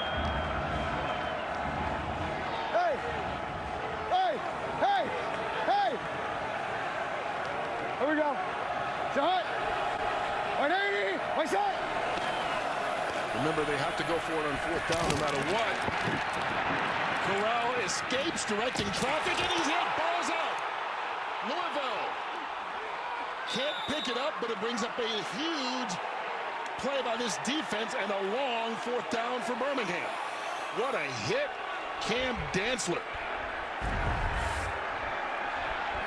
Here we go. Shot. 180. What's that? Remember, they have to go for it on 4th down no matter what. Corral escapes, directing traffic, and he's hit. Ball's out. Louisville can't pick it up, but it brings up a huge play by this defense and a long 4th down for Birmingham. What a hit. Cam Dantzler.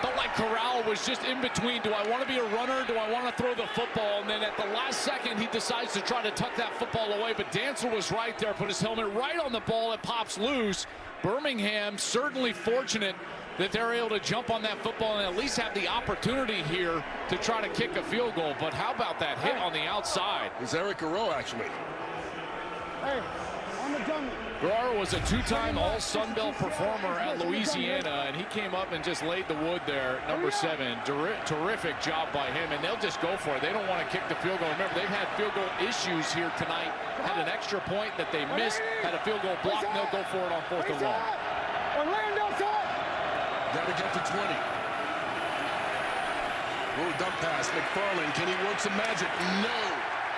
Felt like Corral was just in between. Do I want to be a runner? Do I want to throw the football? And then at the last second, he decides to try to tuck that football away. But Dantzler was right there, put his helmet right on the ball. It pops loose. Birmingham certainly fortunate that they're able to jump on that football and at least have the opportunity here to try to kick a field goal. But how about that hit on the outside? It's Eric Guerrero, actually. Hey, on the dummy. Guerrero was a 2-time All-Sun Belt performer at Louisiana, and he came up and just laid the wood there, number 7. Terrific job by him, and they'll just go for it. They don't want to kick the field goal. Remember, they've had field goal issues here tonight. Had an extra point that they missed, had a field goal block, and they'll go for it on 4th and long. Orlando top. Got to get to 20. Little dump pass. McFarland, can he work some magic? No.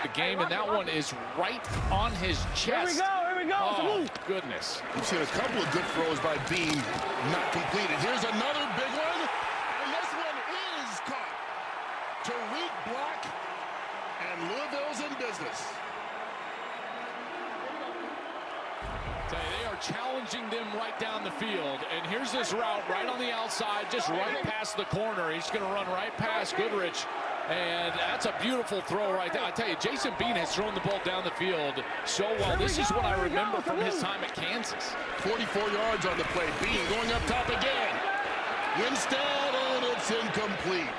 The game, and that one is right on his chest. Here we go. Oh, goodness. We've seen a couple of good throws by Bean, not completed. Here's another big one, and this one is caught. Tariq Black, and Louisville's in business. They are challenging them right down the field, and here's this route right on the outside, just right past the corner. He's going to run right past Goodrich, and that's a beautiful throw right there. I tell you, Jason Bean has thrown the ball down the field so well. This is what I remember from his time at Kansas. 44 yards on the play. Bean going up top again. Instead, and it's incomplete.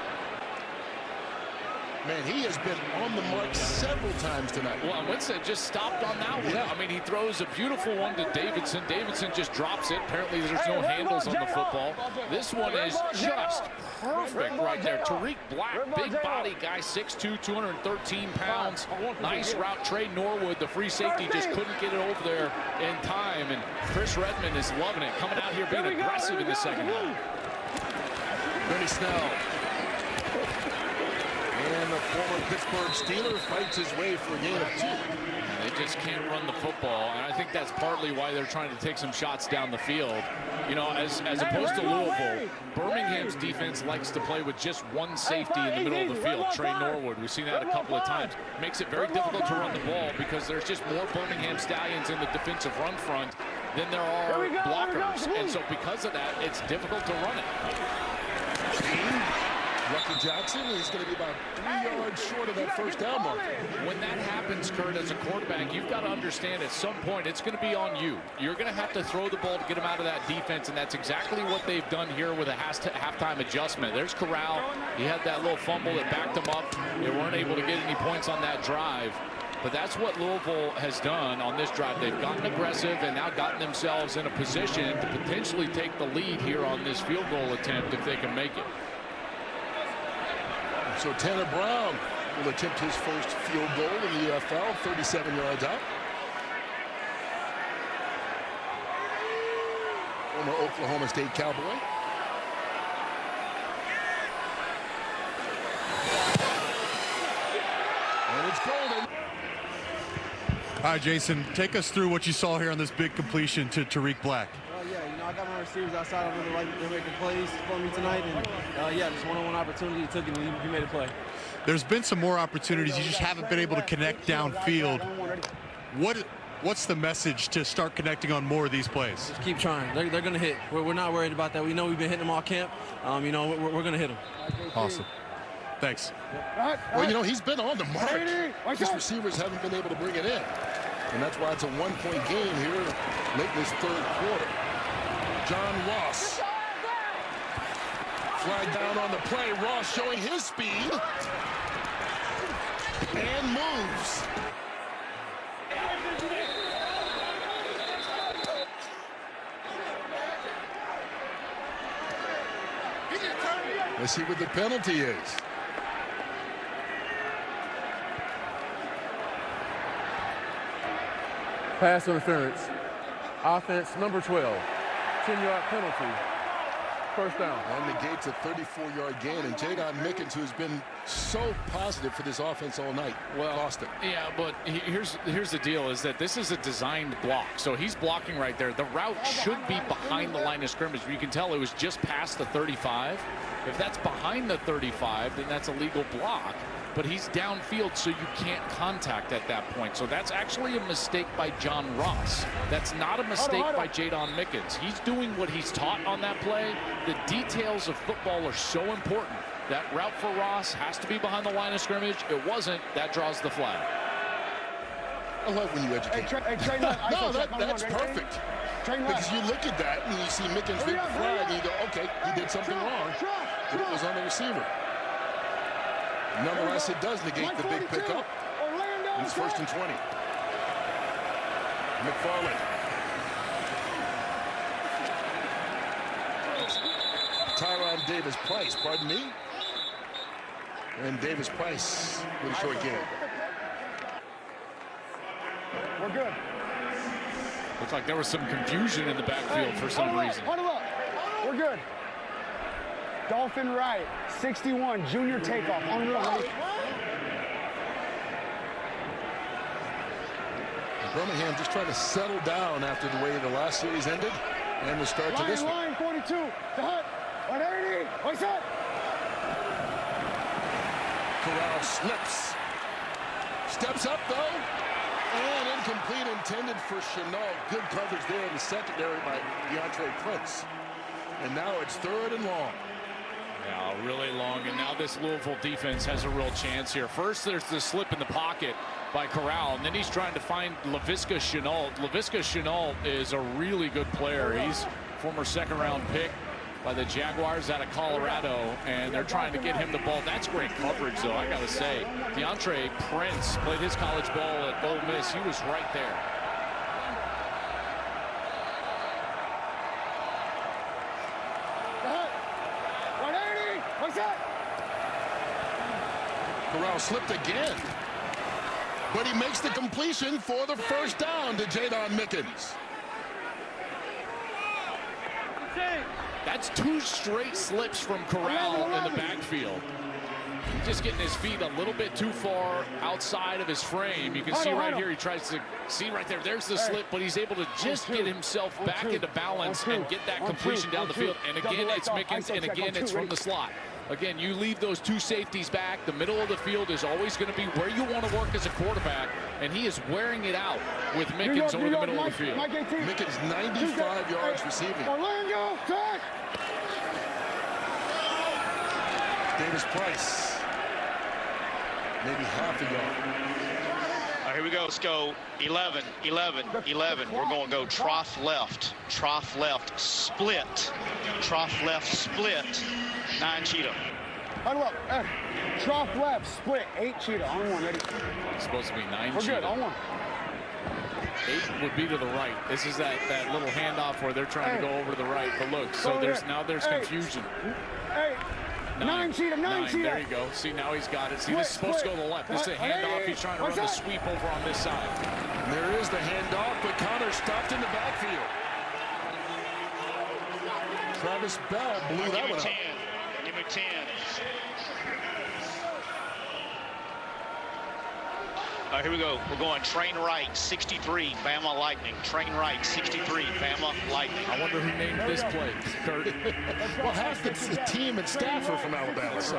Man, he has been on the mark several times tonight. Well, Winston just stopped on that one. Yeah. I mean, he throws a beautiful one to Davidson. Davidson just drops it. Apparently, there's no handles on the football. This one is just perfect right there. Tariq Black, big body guy, 6'2", 213 pounds. Nice route. Trey Norwood, the free safety, just couldn't get it over there in time. And Chris Redmond is loving it, coming out here being aggressive in the second half. Benny Snell. And the former Pittsburgh Steeler fights his way for a gain of 2. They just can't run the football, and I think that's partly why they're trying to take some shots down the field. You know, as opposed to Louisville, Birmingham's defense likes to play with just one safety in the middle of the field, Trey Norwood. We've seen that a couple of times. Makes it very difficult to run the ball because there's just more Birmingham Stallions in the defensive run front than there are blockers. And so because of that, it's difficult to run it. Lucky Jackson is going to be about 3 yards short of that first down mark. When that happens, Kurt, as a quarterback, you've got to understand at some point it's going to be on you. You're going to have to throw the ball to get them out of that defense, and that's exactly what they've done here with a halftime adjustment. There's Corral. He had that little fumble that backed him up. They weren't able to get any points on that drive. But that's what Louisville has done on this drive. They've gotten aggressive and now gotten themselves in a position to potentially take the lead here on this field goal attempt if they can make it. So Tanner Brown will attempt his first field goal in the UFL, 37 yards out. Former Oklahoma State Cowboy. And it's golden. All right, Jason, take us through what you saw here on this big completion to Tariq Black. Yeah, you know, I got my receivers outside. I really like they're making plays for me tonight. And, yeah, just one-on-one opportunity. He took it and he made a play. There's been some more opportunities. You just haven't been able to connect downfield. What's the message to start connecting on more of these plays? Just keep trying. They're going to hit. We're not worried about that. We know we've been hitting them all camp. You know, we're going to hit them. Awesome. Thanks. Well, you know, he's been on the mark. His receivers haven't been able to bring it in. And that's why it's a one-point game here late in this third quarter. John Ross. Flag down on the play. Ross showing his speed. And moves. Let's see what the penalty is. Pass interference. Offense number 12. 10-yard penalty. First down. And negates a 34-yard gain. And Jadon Mickens, who's been so positive for this offense all night, lost it. Yeah, but here's the deal, is that this is a designed block. So he's blocking right there. The route should be behind the line of scrimmage. You can tell it was just past the 35. If that's behind the 35, then that's a legal block. But he's downfield, so you can't contact at that point. So that's actually a mistake by John Ross. That's not a mistake by Jadon Mickens. He's doing what he's taught on that play. The details of football are so important. That route for Ross has to be behind the line of scrimmage. It wasn't. That draws the flag. I love when you educate. No, that's perfect. Because you look at that and you see Mickens make the flag and you go, okay, he did something wrong. But it was on the receiver. Nonetheless, it does negate the big pickup. It's 1st and 20. McFarland. Tyron Davis-Price, pardon me. And Davis-Price with a short game. We're good. Looks like there was some confusion in the backfield for some reason. Huddle up. We're good. Dolphin right, 61, junior takeoff, on run. Birmingham just trying to settle down after the way the last series ended and the start to this one. Line 42, the hut, 180, what's up? Corral slips. Steps up though. And incomplete, intended for Chenault. Good coverage there in the secondary by DeAndre Prince. And now it's 3rd and long. Yeah, really long, and now this Louisville defense has a real chance here. First, there's the slip in the pocket by Corral, and then he's trying to find Laviska Chenault. Laviska Chenault is a really good player. He's former 2nd-round pick by the Jaguars out of Colorado, and they're trying to get him the ball. That's great coverage, though, I got to say. DeAndre Prince played his college ball at Ole Miss. He was right there. Corral slipped again. But he makes the completion for the first down to Jadon Mickens. That's 2 straight slips from Corral in the backfield. just getting his feet a little bit too far outside of his frame. You can see right here, he tries to see right there. There's the slip, but he's able to just get himself back into balance and get that completion down the field. And again, it's Mickens, and again, it's from the slot. Again, you leave those two safeties back. The middle of the field is always going to be where you want to work as a quarterback, and he is wearing it out with Mickens over the middle of the field. Mickens 95 yards receiving. Orlando, touch! Davis Price, maybe half a yard. All right, here we go. Let's go 11, 11, 11. We're going to go trough left, split, trough left, split, 9 cheetah. Huddle up. Trough left, split, 8 cheetah. On one, ready? It's supposed to be 9 We're cheetah. good, on one. 8 would be to the right. This is that little handoff where they're trying to go over to the right. But look, so there's confusion. 9 cheetah, 9 cheetah. There you go. See, now he's got it. See, this is supposed to go to the left. This is a handoff. He's trying to run the sweep over on this side. And there is the handoff, but Connor stopped in the backfield. Travis Bell blew that one up. Give me 10. All right, here we go. We're going train right, 63, Bama Lightning. Train right, 63, Bama Lightning. I wonder who named this play, Kurt. Well, half the team and staff are from Alabama, so.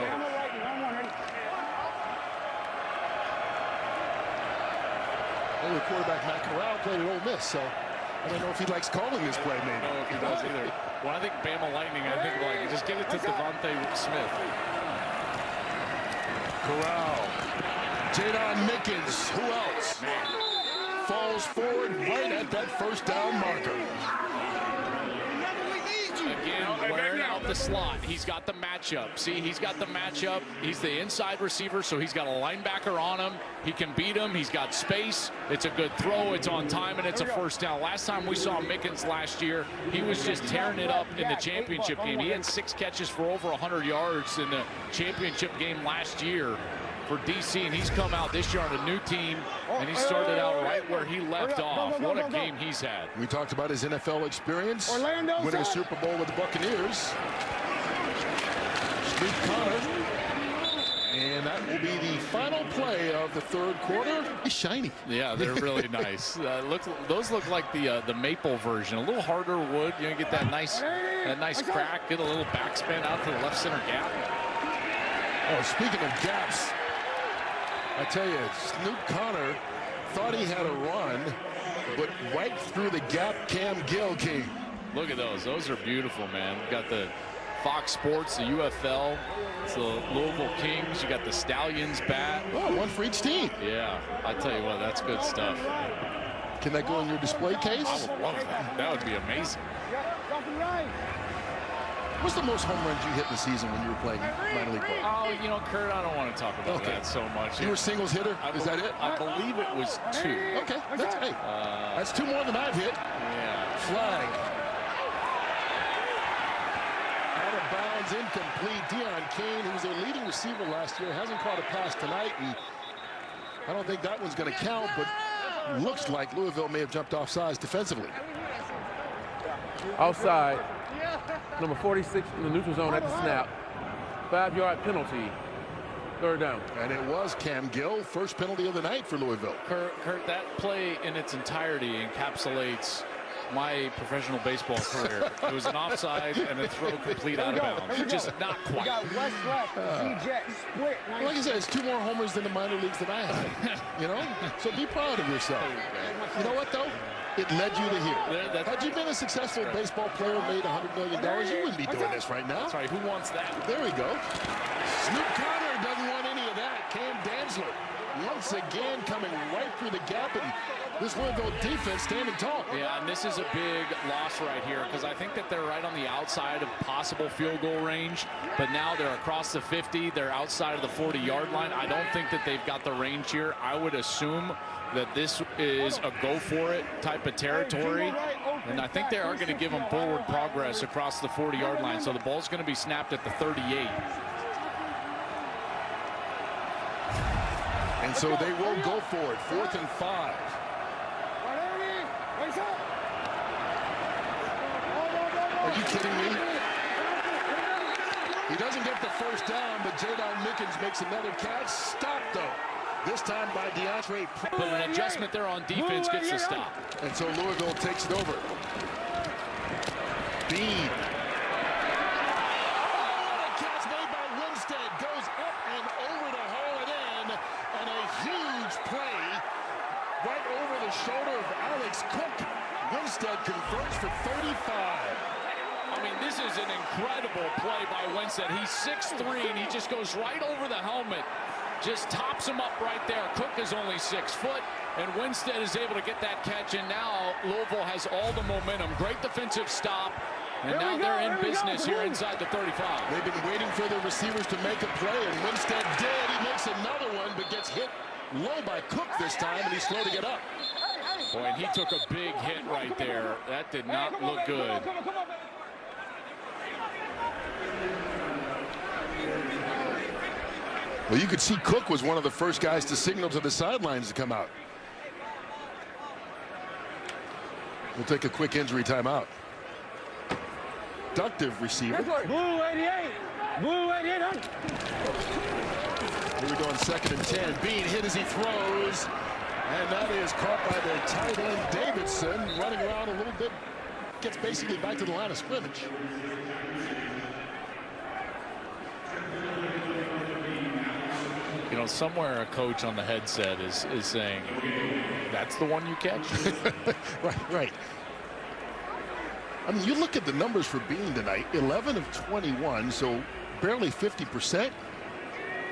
Only quarterback Matt Corral played at Ole Miss, so I don't know if he likes calling this play, maybe. I don't know if he does either. Well, I think Bama Lightning, I think, like, just get it to Devontae Smith. Corral. Jadon Mickens, who else? Falls forward right at that first down marker. Again, wearing out the slot. He's got the matchup. See, he's got the matchup. He's the inside receiver, so he's got a linebacker on him. He can beat him. He's got space. It's a good throw. It's on time, and it's a first down. Last time we saw Mickens last year, he was just tearing it up in the championship game. He had 6 catches for over 100 yards in the championship game last year for DC, and he's come out this year on a new team, and he started out right where he left off. What a game he's had. We talked about his NFL experience, winning a Super Bowl with the Buccaneers. Snoop Connor, and that will be the final play of the third quarter. He's shiny. Yeah, they're really nice. Those look like the maple version, a little harder wood. You know, get that nice crack, get a little backspin out to the left center gap. Oh, speaking of gaps, I tell you, Snoop Connor thought he had a run, but right through the gap, Cam Gill came. Look at those. Those are beautiful, man. You got the Fox Sports, the UFL, it's the Louisville Kings. You got the Stallions bat. Oh, one for each team. Yeah, I tell you what, that's good stuff. Can that go in your display case? I would love that. That would be amazing. What's the most home runs you hit in the season when you were playing minor league ball? Oh, you know, Kurt, I don't want to talk about that so much. You were singles hitter? Is that it? I believe it was 2. Okay, that's 2 more than I've hit. Yeah. Flag. Out of bounds, incomplete. Deion Kane, who was their leading receiver last year, hasn't caught a pass tonight, and I don't think that one's going to count, but looks like Louisville may have jumped off sides defensively. Outside. Number 46 in the neutral zone at the snap. 5-yard penalty. Third down. And it was Cam Gill, first penalty of the night for Louisville. Kurt, that play in its entirety encapsulates my professional baseball career. It was an offside and a throw complete out of bounds. Just not quite. We got west left, Z-Jet, split. Like I said, it's 2 more homers than the minor leagues that I had. You know? So be proud of yourself. You know what, though? It led you to here. Had you been a successful baseball player, made $100 million, you wouldn't be doing this right now. That's right. Who wants that? There we go. Snoop Connor doesn't want any of that. Cam Dantzler once again coming right through the gap, and this Louisville defense standing tall. Yeah, and this is a big loss right here because I think that they're right on the outside of possible field goal range, but now they're across the 50. They're outside of the 40-yard line. I don't think that they've got the range here. I would assume that this is a go-for-it type of territory, and I think they are going to give them forward progress across the 40-yard line, so the ball's going to be snapped at the 38. And so they will go for it. 4th and 5. Are you kidding me? He doesn't get the first down, but Jadon Mickens makes another catch. Stop, though. This time by DeAndre. But an adjustment there on defense gets the stop. And so Louisville takes it over. Bean. Oh, a catch made by Winstead. Goes up and over to haul it in. And a huge play right over the shoulder of Alex Cook. Winstead converts for 35. I mean, this is an incredible play by Winstead. He's 6'3", and he just goes right over the helmet. Just tops him up right there. Cook is only 6 foot, and Winstead is able to get that catch, and now Louisville has all the momentum. Great defensive stop, and now they're in business here inside the 35. They've been waiting for the receivers to make a play, and Winstead did. He makes another one, but gets hit low by Cook this time, and he's slow to get up. Boy, and he took a big hit right there. That did not look good. Well, you could see Cook was one of the first guys to signal to the sidelines to come out. We'll take a quick injury timeout. Productive receiver. Blue 88. Blue 88. Here we go on 2nd and 10. Bean hit as he throws. And that is caught by the tight end Davidson, running around a little bit. Gets basically back to the line of scrimmage. You know, somewhere a coach on the headset is saying, that's the one you catch? Right. I mean, you look at the numbers for Bean tonight, 11 of 21, so barely 50%.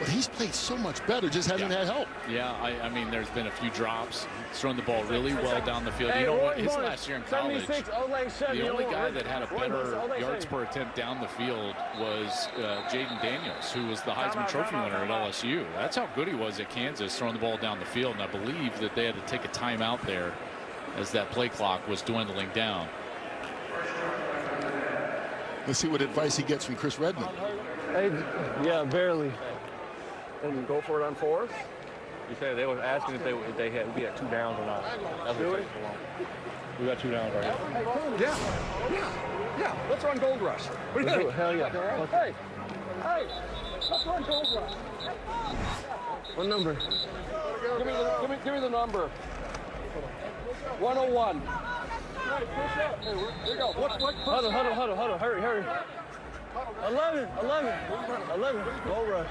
But he's played so much better, just hasn't had help. Yeah, I mean, there's been a few drops. He's thrown the ball really well down the field. You know what? His last year in college, the only guy that had a better yards per attempt down the field was Jaden Daniels, who was the Heisman Trophy winner at LSU. That's how good he was at Kansas, throwing the ball down the field. And I believe that they had to take a timeout there as that play clock was dwindling down. Let's see what advice he gets from Chris Redmond. Hey, yeah, barely. And go for it on 4th. You said they were asking if we had 2 downs or not. That's what it we got 2 downs right here. Yeah. Let's run Gold Rush. What do you think? Hell yeah. Hey, let's run Gold Rush. What number? Give me the number. 101. Hey, push up. Hey, here we go. Huddle. Hurry. 11. Gold rush.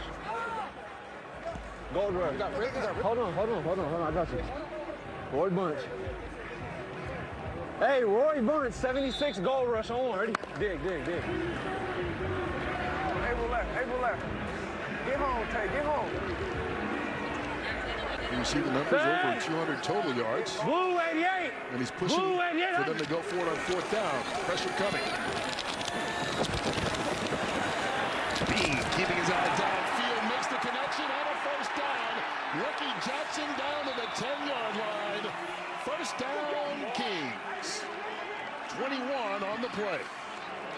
Hold on. I got you. Roy Bunch. Hey, Roy Bunch, 76 gold rush on. Ready? Dig. Able left. Get home, Tay. Get home. You see the numbers, over 200 total yards. Blue 88. And he's pushing for them to go for it on 4th down. Pressure coming. Bean keeping his eye downfield, makes the connection on a 1st down. Ricky Jackson down to the 10-yard line. 1st down, Kings. 21 on the play.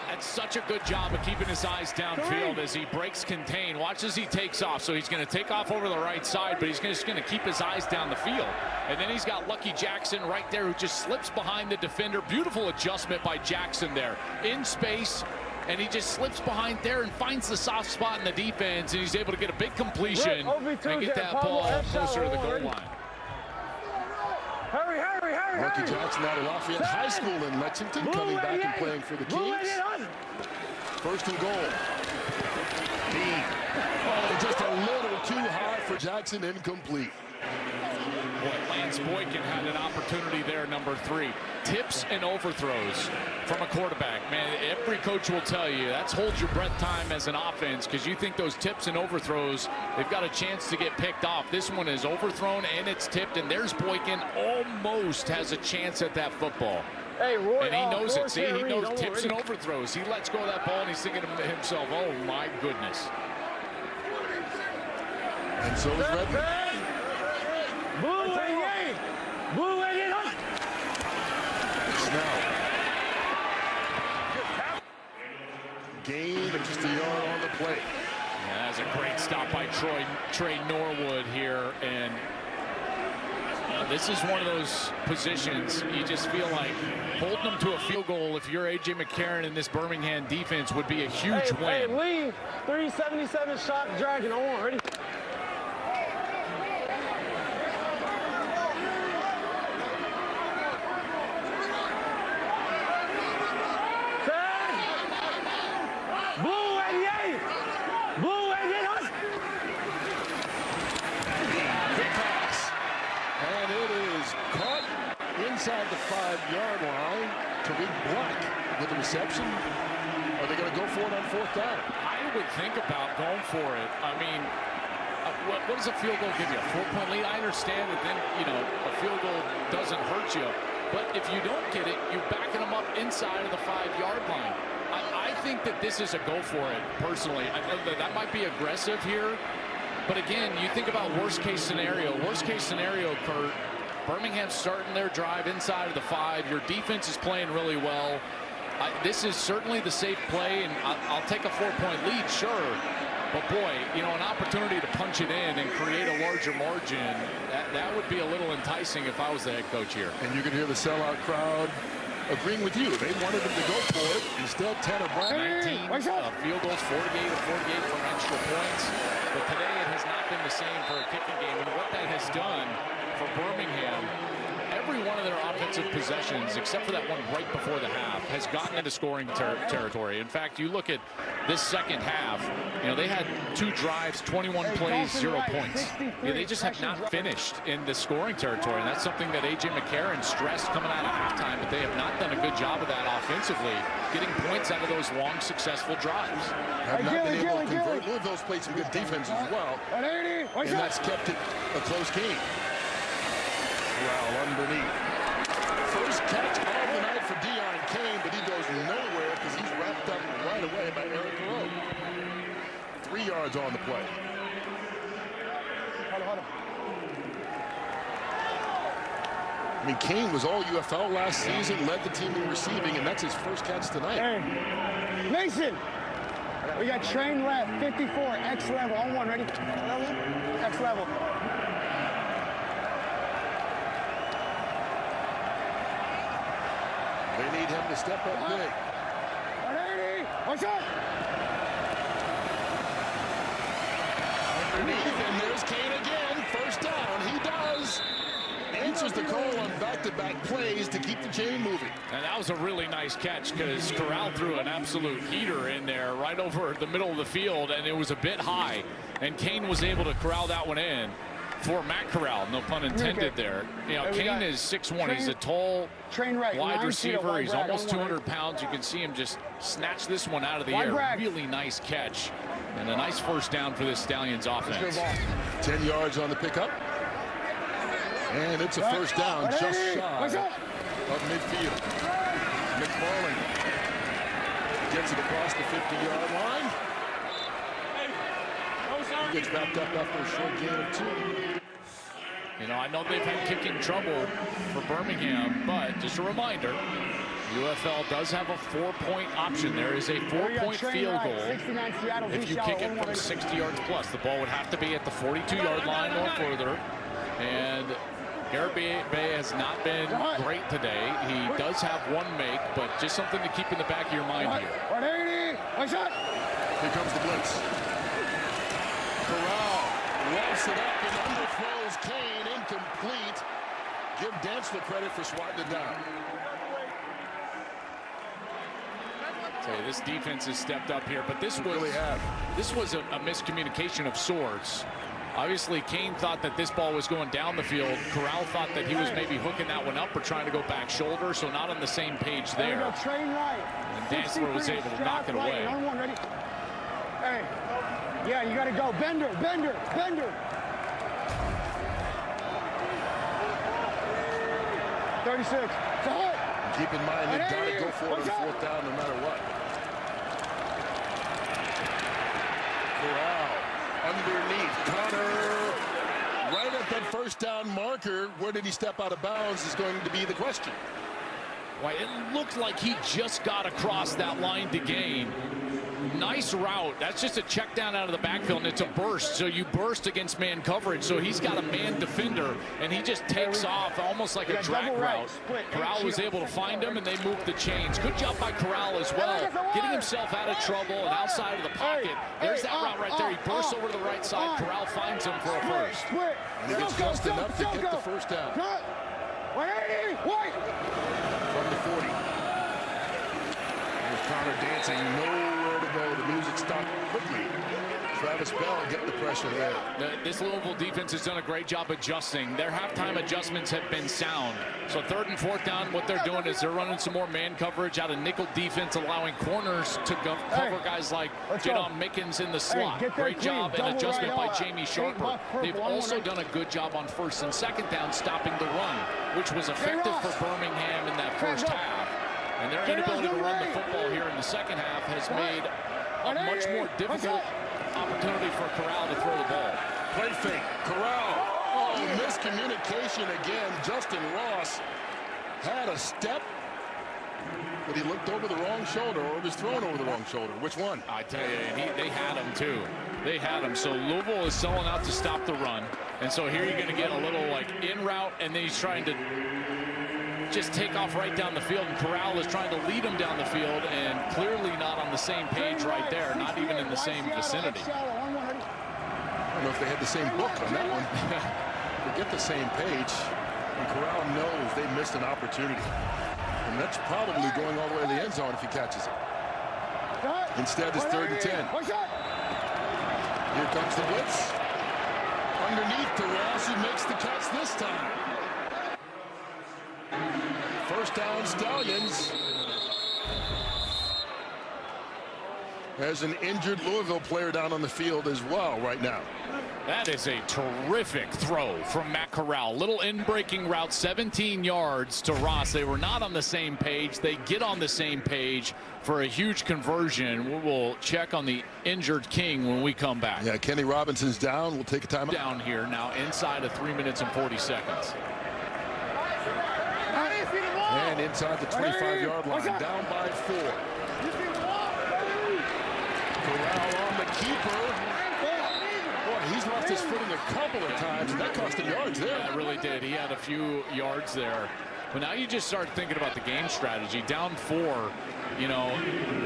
That's such a good job of keeping his eyes downfield as he breaks contain. Watch as he takes off. So he's going to take off over the right side, but he's just going to keep his eyes down the field. And then he's got Lucky Jackson right there who just slips behind the defender. Beautiful adjustment by Jackson there. In space, and he just slips behind there and finds the soft spot in the defense, and he's able to get a big completion and get that ball closer to the goal line. Hurry. Lucky Jackson out of Lafayette High School in Lexington, coming back and playing for the Kings. 1st and goal. Bean. Oh, just a little too high for Jackson, incomplete. Boy, Lance Boykin had an opportunity there, number 3. Tips and overthrows from a quarterback. Man, every coach will tell you that's hold your breath time as an offense, because you think those tips and overthrows, they've got a chance to get picked off. This one is overthrown and it's tipped, and there's Boykin almost has a chance at that football. Hey, Roy, and he knows it. See, he knows tips and overthrows. He lets go of that ball and he's thinking to himself, oh my goodness. And so is Redmond. Blue 88. Blue 88. Snell. Gain of just a yard on the play. Yeah, that's a great stop by Trey Norwood here, and This is one of those positions you just feel like holding them to a field goal if you're A.J. McCarron in this Birmingham defense would be a huge win. Hey, Lee, 377 shot dragon on one. Ready? Blue 88! Blue 88! Good pass. And it is caught inside the 5-yard line. Tariq Black with the reception. Are they going to go for it on 4th down? I would think about going for it. I mean, what does a field goal give you? A 4-point lead? I understand that then, a field goal doesn't hurt you. But if you don't get it, you're backing them up inside of the 5-yard line. I think that this is a go for it, personally. That might be aggressive here. But again, you think about worst case scenario. Worst case scenario, Kurt, Birmingham's starting their drive inside of the 5. Your defense is playing really well. This is certainly the safe play, and I'll take a 4-point lead, sure. But boy, an opportunity to punch it in and create a larger margin, that would be a little enticing if I was the head coach here. And you can hear the sellout crowd agreeing with you. They wanted him to go for it. Instead, Tanner Brown. 19 field goals, 48 from extra points. But today it has not been the same for a kicking game. And what that has done for Birmingham, every one of their offensive possessions, except for that one right before the half, has gotten into scoring territory. In fact, you look at this second half, they had 2 drives, 21 plays, 0 points. They just have not finished in the scoring territory, and that's something that A.J. McCarron stressed coming out of halftime, but they have not done a good job of that offensively, getting points out of those long, successful drives. Have not been able to convert. Louisville's played some good defense as well, and that's kept it a close game. Well, underneath. First catch of the night for Deion Kane, but he goes nowhere because he's wrapped up right away by Eric Rowe. 3 yards on the play. I mean, Kane was all UFL last season, led the team in receiving, and that's his first catch tonight. Hey, Mason, we got train left, 54, X level, on 1, ready? X level. They need him to step up big. 180, what's up? Underneath, and there's Kane again. First down, he does. Answers the call on back-to-back plays to keep the chain moving. And that was a really nice catch because Corral threw an absolute heater in there right over the middle of the field, and it was a bit high. And Kane was able to corral that one in for Matt Corral, no pun intended there. Kane is 6'1". He's a tall wide receiver. He's almost 200 pounds. You can see him just snatch this one out of the air. Really nice catch. And a nice first down for this Stallions offense. 10 yards on the pickup. And it's a first down just shy of midfield. McFarland gets it across the 50-yard line. He gets wrapped up after a short gain of 2. I know they've had kicking trouble for Birmingham, but just a reminder, UFL does have a 4-point option. There is a 4-point field goal if you kick it from 60 yards plus. The ball would have to be at the 42-yard line or further. And Garrett Bay has not been great today. He does have 1 make, but just something to keep in the back of your mind here. 180, what's up? Here comes the blitz. Corral lofts it up and underthrows Kane, incomplete. Give Dantzler credit for swatting it down. This defense has stepped up here, but this was a miscommunication of sorts. Obviously, Kane thought that this ball was going down the field. Corral thought that he was maybe hooking that one up or trying to go back shoulder, so not on the same page there. And Dantzler was able to knock it away. Hey, yeah, you got to go. Bender. .36. Keep in mind, they've got to go for it on 4th down no matter what. Corral underneath. Connor right at that first down marker. Where did he step out of bounds is going to be the question. Well, it looked like he just got across that line to gain. Nice route. That's just a check down out of the backfield, and it's a burst. So you burst against man coverage. So he's got a man defender, and he just takes off almost like a drag route. Corral was able to find him, and they moved the chains. Good job by Corral as well, getting himself out of trouble and outside of the pocket. There's that route right there. He bursts over to the right side. Corral finds him for a first. And he gets just enough to get the first down. From the 40. There's Connor dancing, nowhere to go. The music stopped quickly. Travis Bell getting the pressure there. This Louisville defense has done a great job adjusting. Their halftime adjustments have been sound. So 3rd and 4th down, what they're doing is they're running some more man coverage out of nickel defense, allowing corners to cover guys like Jadon Mickens in the slot. Great job and adjustment by Jamie Sharper. They've also done a good job on 1st and 2nd down stopping the run, which was effective for Birmingham in that first half. And their inability to run the football here in the second half has made a much more difficult opportunity for Corral to throw the ball. Play fake. Corral. Oh, miscommunication again. Justin Ross had a step, but he looked over the wrong shoulder, or was thrown over the wrong shoulder. Which one? I tell you, they had him too. They had him. So Louisville is selling out to stop the run. And so here you're going to get a little like in route, and then he's trying to just take off right down the field, and Corral is trying to lead him down the field, and clearly not on the same page right there, not even in the same vicinity. I don't know if they had the same book on that one. Forget the same page, and Corral knows they missed an opportunity. And that's probably going all the way to the end zone if he catches it. Instead, it's 3rd and 10. Here comes the blitz. Underneath to Ross, who makes the catch this time. 1st down, Stallions. There's an injured Louisville player down on the field as well right now. That is a terrific throw from Matt Corral. Little in-breaking route, 17 yards to Ross. They were not on the same page. They get on the same page for a huge conversion. We will check on the injured King when we come back. Yeah, Kenny Robinson's down. We'll take a timeout. Down here now inside of 3 minutes and 40 seconds. And inside the 25-yard line, down by 4. Corral on the keeper. Boy, he's lost his footing a couple of times, and that cost him yards there. Yeah, it really did. He had a few yards there. But now you just start thinking about the game strategy. Down 4, you know,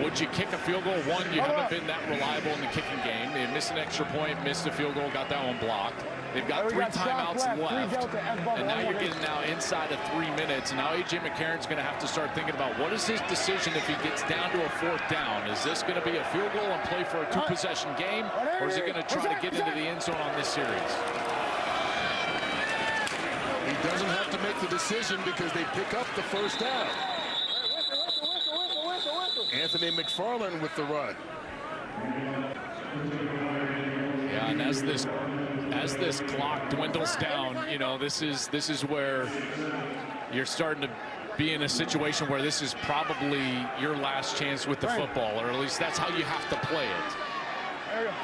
would you kick a field goal? One, you haven't been that reliable in the kicking game. They missed an extra point, missed a field goal, got that one blocked. They've got 3 timeouts left, and now you're getting now inside of 3 minutes. And now A.J. McCarron's going to have to start thinking about what is his decision if he gets down to a 4th down. Is this going to be a field goal and play for a 2-possession game, or is he going to try to get into the end zone on this series? He doesn't have to make the decision because they pick up the 1st down. Anthony McFarland with the run. Yeah, and as this clock dwindles down, you know, this is where you're starting to be in a situation where this is probably your last chance with the football, or at least that's how you have to play it. There you go.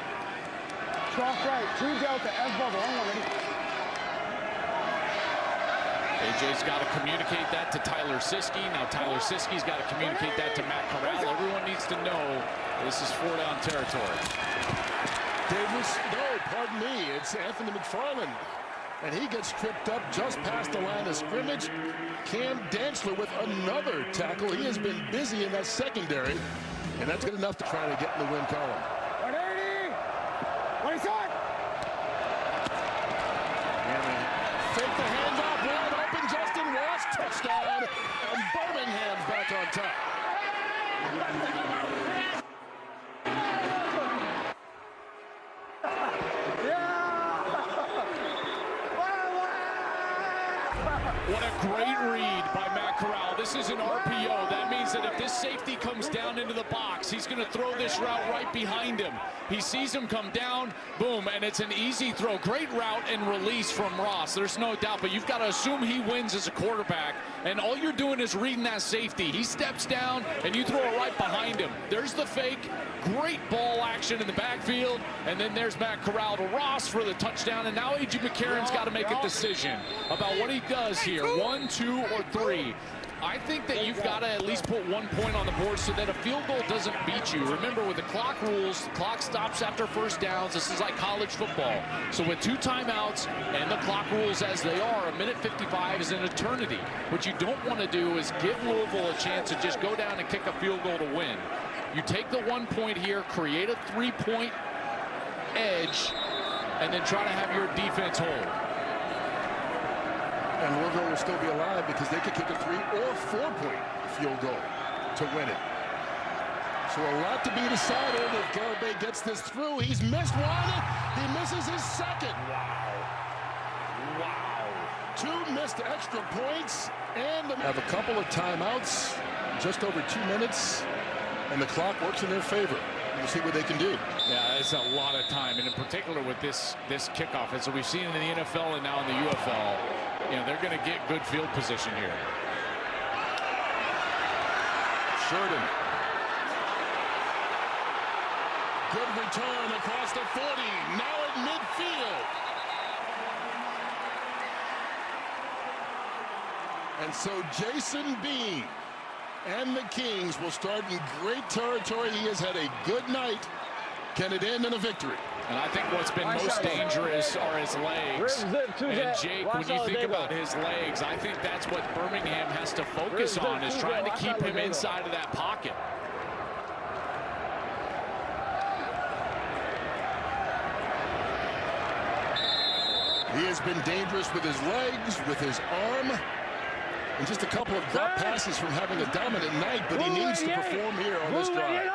Cross right, 2 delta, S bubble, on 1 ready. AJ's got to communicate that to Tyler Siskey. Now Tyler Siskey's got to communicate that to Matt Corral. Everyone needs to know this is 4-down territory. Pardon me, it's Anthony McFarland. And he gets tripped up just past the line of scrimmage. Cam Dantzler with another tackle. He has been busy in that secondary, and that's good enough to try to get in the win column. Fake the handoff, wide open, Justin Ross, touchdown, and Birmingham's back on top. What a great read by Matt Corral. This is an RPO. That means that if this safety comes down into the box, he's going to throw this route right behind him. He sees him come down, boom, and it's an easy throw. Great route and release from Ross. There's no doubt, but you've got to assume he wins as a quarterback, and all you're doing is reading that safety. He steps down, and you throw it right behind him. There's the fake. Great ball action in the backfield, and then there's Matt Corral to Ross for the touchdown, and now A.J. McCarron's got to make a decision about what he does here. 1, 2, or 3. I think that you've got to at least put 1 point on the board so that a field goal doesn't beat you. Remember, with the clock rules, the clock stops after first downs. This is like college football. So with 2 timeouts and the clock rules as they are, 1:55 is an eternity. What you don't want to do is give Louisville a chance to just go down and kick a field goal to win. You take the 1 point here, create a 3-point edge, and then try to have your defense hold. And Louisville will still be alive because they could kick a 3 or 4-point field goal to win it. So a lot to be decided if Garibay gets this through. He's missed one. He misses his second. Wow. 2 missed extra points. And they have a couple of timeouts. Just over 2 minutes. And the clock works in their favor. We'll see what they can do. Yeah, it's a lot of time. And in particular with this kickoff. And so we've seen it in the NFL and now in the UFL. You know, they're going to get good field position here. Sheridan. Good return across the 40. Now at midfield. And so Jason Bean and the Kings will start in great territory. He has had a good night. Can it end in a victory? And I think what's been most dangerous are his legs. And Jake, when you think about his legs, I think that's what Birmingham has to focus on, is trying to keep him inside of that pocket. He has been dangerous with his legs, with his arm, and just a couple of drop passes from having a dominant night, but he needs to perform here on this drive.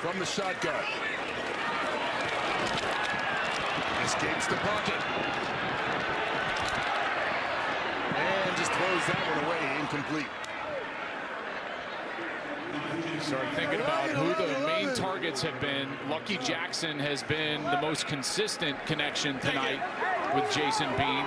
From the shotgun. Escapes the pocket. And just throws that one away, incomplete. Start thinking about who the main targets have been. Lucky Jackson has been the most consistent connection tonight with Jason Bean.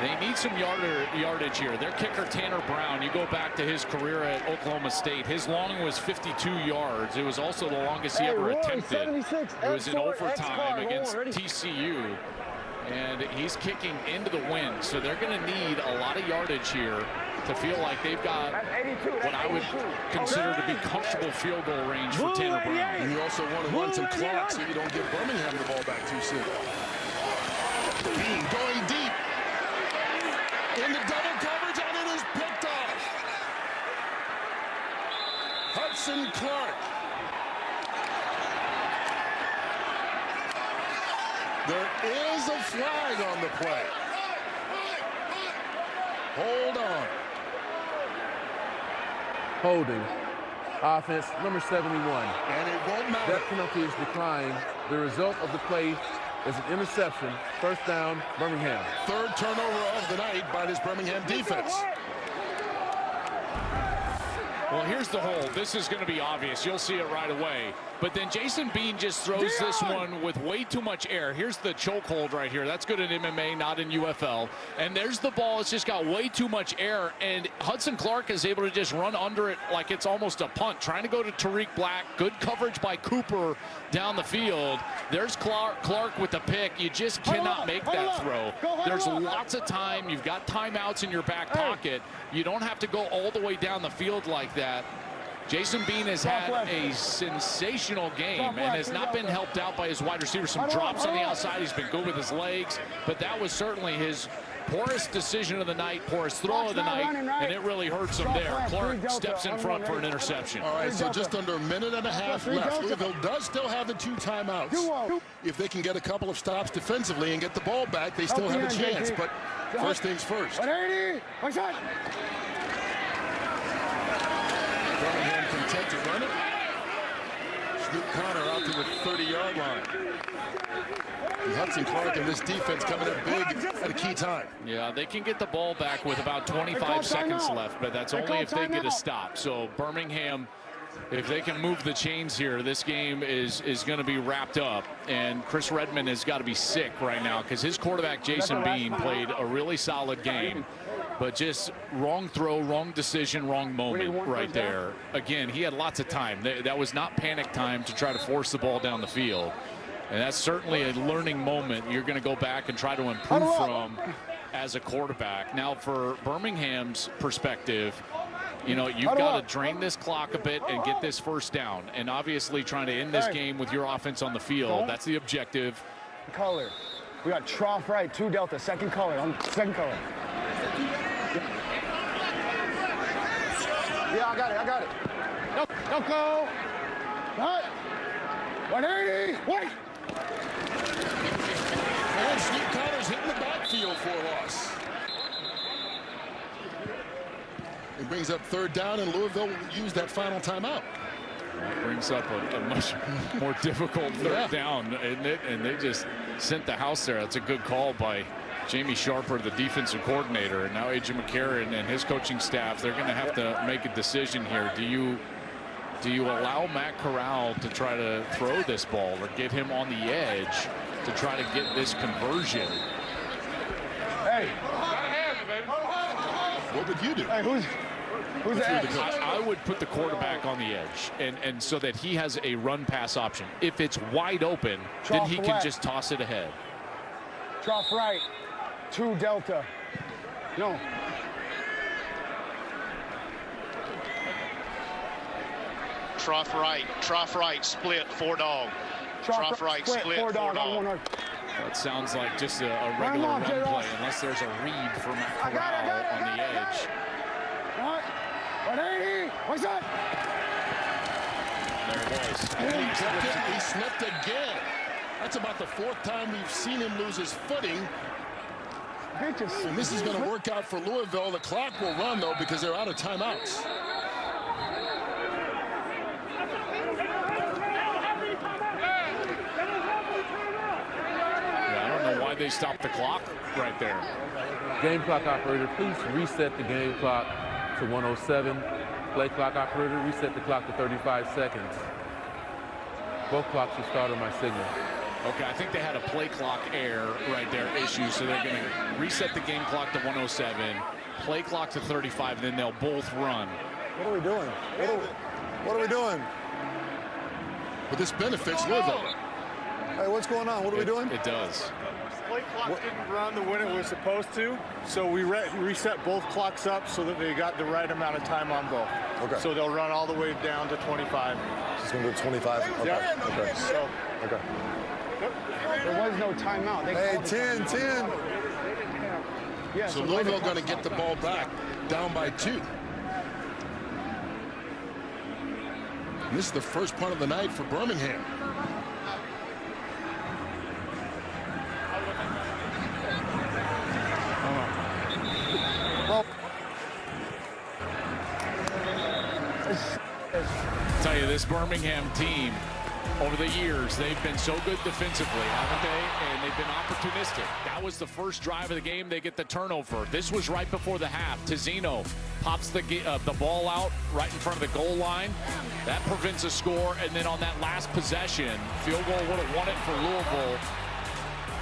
They need some yardage here. Their kicker, Tanner Brown, you go back to his career at Oklahoma State. His long was 52 yards. It was also the longest he ever attempted. It was in overtime against TCU. And he's kicking into the wind. So they're going to need a lot of yardage here to feel like they've got what I would consider to be comfortable field goal range for Tanner Brown. And you also want to run some clock so you don't give Birmingham the ball back too soon. Bean going deep. Into double coverage, and it is picked off. Hudson Clark. There is a flag on the play. Hold on. Holding. Offense, number 71. And it won't matter. That penalty is declined. The result of the play is an interception. First down, Birmingham. Third turnover of the night by this Birmingham defense. Well, here's the hold. This is going to be obvious. You'll see it right away. But then Jason Bean just throws this one with way too much air. Here's the choke hold right here. That's good in MMA, not in UFL. And there's the ball. It's just got way too much air. And Hudson Clark is able to just run under it like it's almost a punt. Trying to go to Tariq Black. Good coverage by Cooper down the field. There's Clark with the pick. You just cannot make that throw. There's lots of time. You've got timeouts in your back pocket. You don't have to go all the way down the field like that. Jason Bean has had a sensational game and has not been helped out by his wide receivers. Some drops on the outside. He's been good with his legs, but that was certainly his poorest decision of the night, poorest throw of the night, and it really hurts him there. Clark steps in front for an interception. All right, so just under a minute and a half left. Louisville does still have the 2 timeouts. If they can get a couple of stops defensively and get the ball back, they still have a chance, but first things first. Birmingham content to run it. Snoop Connor out to the 30-yard line. And Hudson Clark and this defense coming up big at a key time. Yeah, they can get the ball back with about 25 seconds left, but that's only if they get a stop. So Birmingham, if they can move the chains here, this game is going to be wrapped up. And Chris Redmond has got to be sick right now because his quarterback, Jason Bean, played a really solid game. But just wrong throw, wrong decision, wrong moment right there. Again, he had lots of time. That was not panic time to try to force the ball down the field. And that's certainly a learning moment you're going to go back and try to improve from as a quarterback. Now, for Birmingham's perspective, you know, you've got to drain this clock a bit and get this first down. And obviously trying to end this game with your offense on the field. That's the objective. Color. We got trough right, 2 delta, second color, second color. Yeah, I got it. Don't go. What? 180. Wait. And Steve Connor's hitting the backfield for a loss. It brings up 3rd down, and Louisville will use that final timeout. That brings up a much more difficult 3rd down, isn't it? And they just sent the house there. That's a good call by Jamie Sharper, the defensive coordinator, and now A.J. McCarron and his coaching staff. They're going to have to make a decision here. Do you allow Matt Corral to try to throw this ball or get him on the edge to try to get this conversion? Hey, what would you do? Hey, who's the edge? I would put the quarterback on the edge, and so that he has a run-pass option. If it's wide open, then he can just toss it ahead. Trough right, 2 delta. No. Trough right, split, 4 dog. Trough right, split, 4 dog. That sounds like just a regular run play, unless there's a read for Matt Corral on the edge. What? 180. What's that? There it was. He slipped again. That's about the 4th time we've seen him lose his footing. And this is going to work out for Louisville. The clock will run, though, because they're out of timeouts. Why they stopped the clock right there. Game clock operator, please reset the game clock to 107. Play clock operator, reset the clock to 35 seconds. Both clocks will start on my signal. Okay, I think they had a play clock error right there issue, so they're going to reset the game clock to 107, play clock to 35, and then they'll both run. What are we doing? What are we doing? But this benefits Louisville. Hey, what's going on? What are we doing? It does. Play clock didn't run the when it was supposed to, so we reset both clocks up so that they got the right amount of time on both. Okay. So they'll run all the way down to 25. It's going to go 25? Okay. Yeah. Okay. So. Okay. There was no timeout. Hey, 10. Yeah, so Louisville going to get the ball back, down by 2. And this is the first punt of the night for Birmingham. Tell you, this Birmingham team, over the years, they've been so good defensively, haven't they? And they've been opportunistic. That was the first drive of the game. They get the turnover. This was right before the half. Tizzino pops the ball out right in front of the goal line. That prevents a score. And then on that last possession, field goal would have won it for Louisville.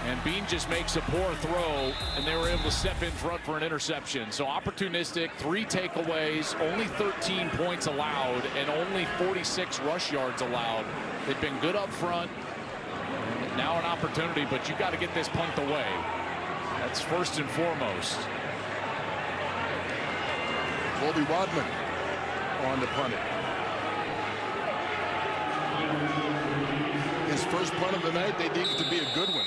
And Bean just makes a poor throw, and they were able to step in front for an interception. So opportunistic, 3 takeaways, only 13 points allowed, and only 46 rush yards allowed. They've been good up front. Now an opportunity, but you got to get this punt away. That's first and foremost. Colby Wadman on to punt it. His first punt of the night, they need it to be a good one.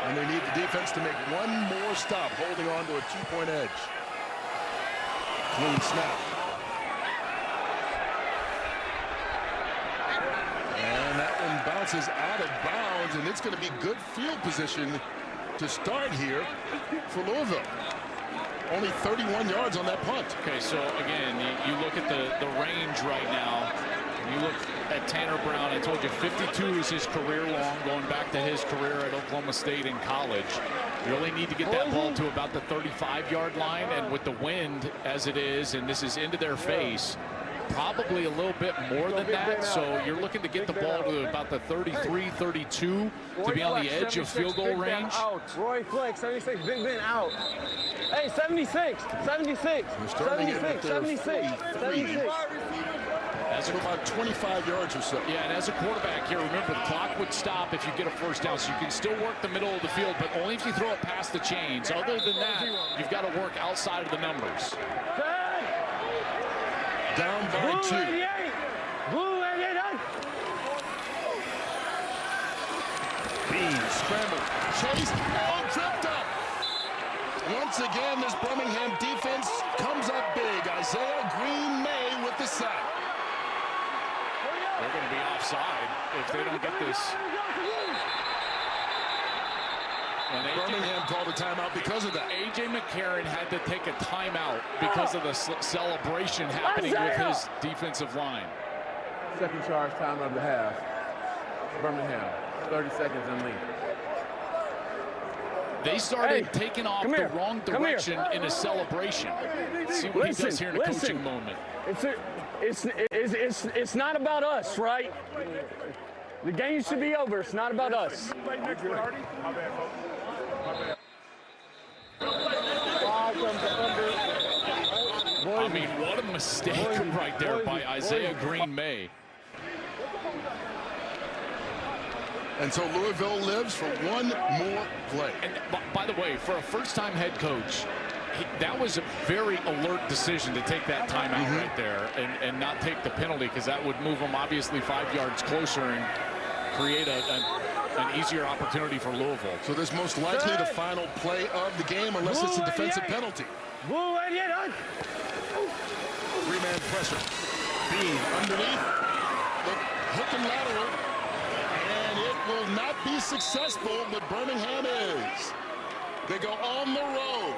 And they need the defense to make one more stop, holding on to a 2-point edge. Clean snap. And that one bounces out of bounds, and it's going to be good field position to start here for Louisville. Only 31 yards on that punt. Okay, so again, you look at the range right now. You look at Tanner Brown. I told you 52 is his career long, going back to his career at Oklahoma State in college. You really need to get that ball to about the 35-yard line, and with the wind as it is, and this is into their face, probably a little bit more than that. So you're looking to get the ball to about the 33, 32 to be on the edge of field goal range. Roy Fleck, 76, Big Ben out. Hey, 76. As about 25 yards or so. Yeah, and as a quarterback here, remember the clock would stop if you get a first down, so you can still work the middle of the field, but only if you throw it past the chains. Other than that, you've got to work outside of the numbers. Down by 2. Blue 88. Bean scrambled, chased, and tripped up. Once again, this Birmingham defense comes up big. Isaiah Green-May with the sack. They're going to be offside if they don't get this. And Birmingham called a timeout because of that. A.J. McCarron had to take a timeout because of the celebration happening with his defensive line. Second charge timeout of the half. Birmingham, 30 seconds and lead. They started taking off the wrong direction in a celebration. See what he does here in a coaching moment. It's not about us, right? The game should be over. It's not about us. I mean, what a mistake right there by Isaiah Green-May. And so Louisville lives for one more play. And by the way, for a first-time head coach, that was a very alert decision to take that timeout right there and not take the penalty, because that would move them obviously 5 yards closer and create an easiar opportunity for Louisville. So this most likely the final play of the game unless it's a defensive penalty. Blue 88. Three-man pressure. Bean underneath. Hook and lateral. And it will not be successful, but Birmingham is. They go on the road.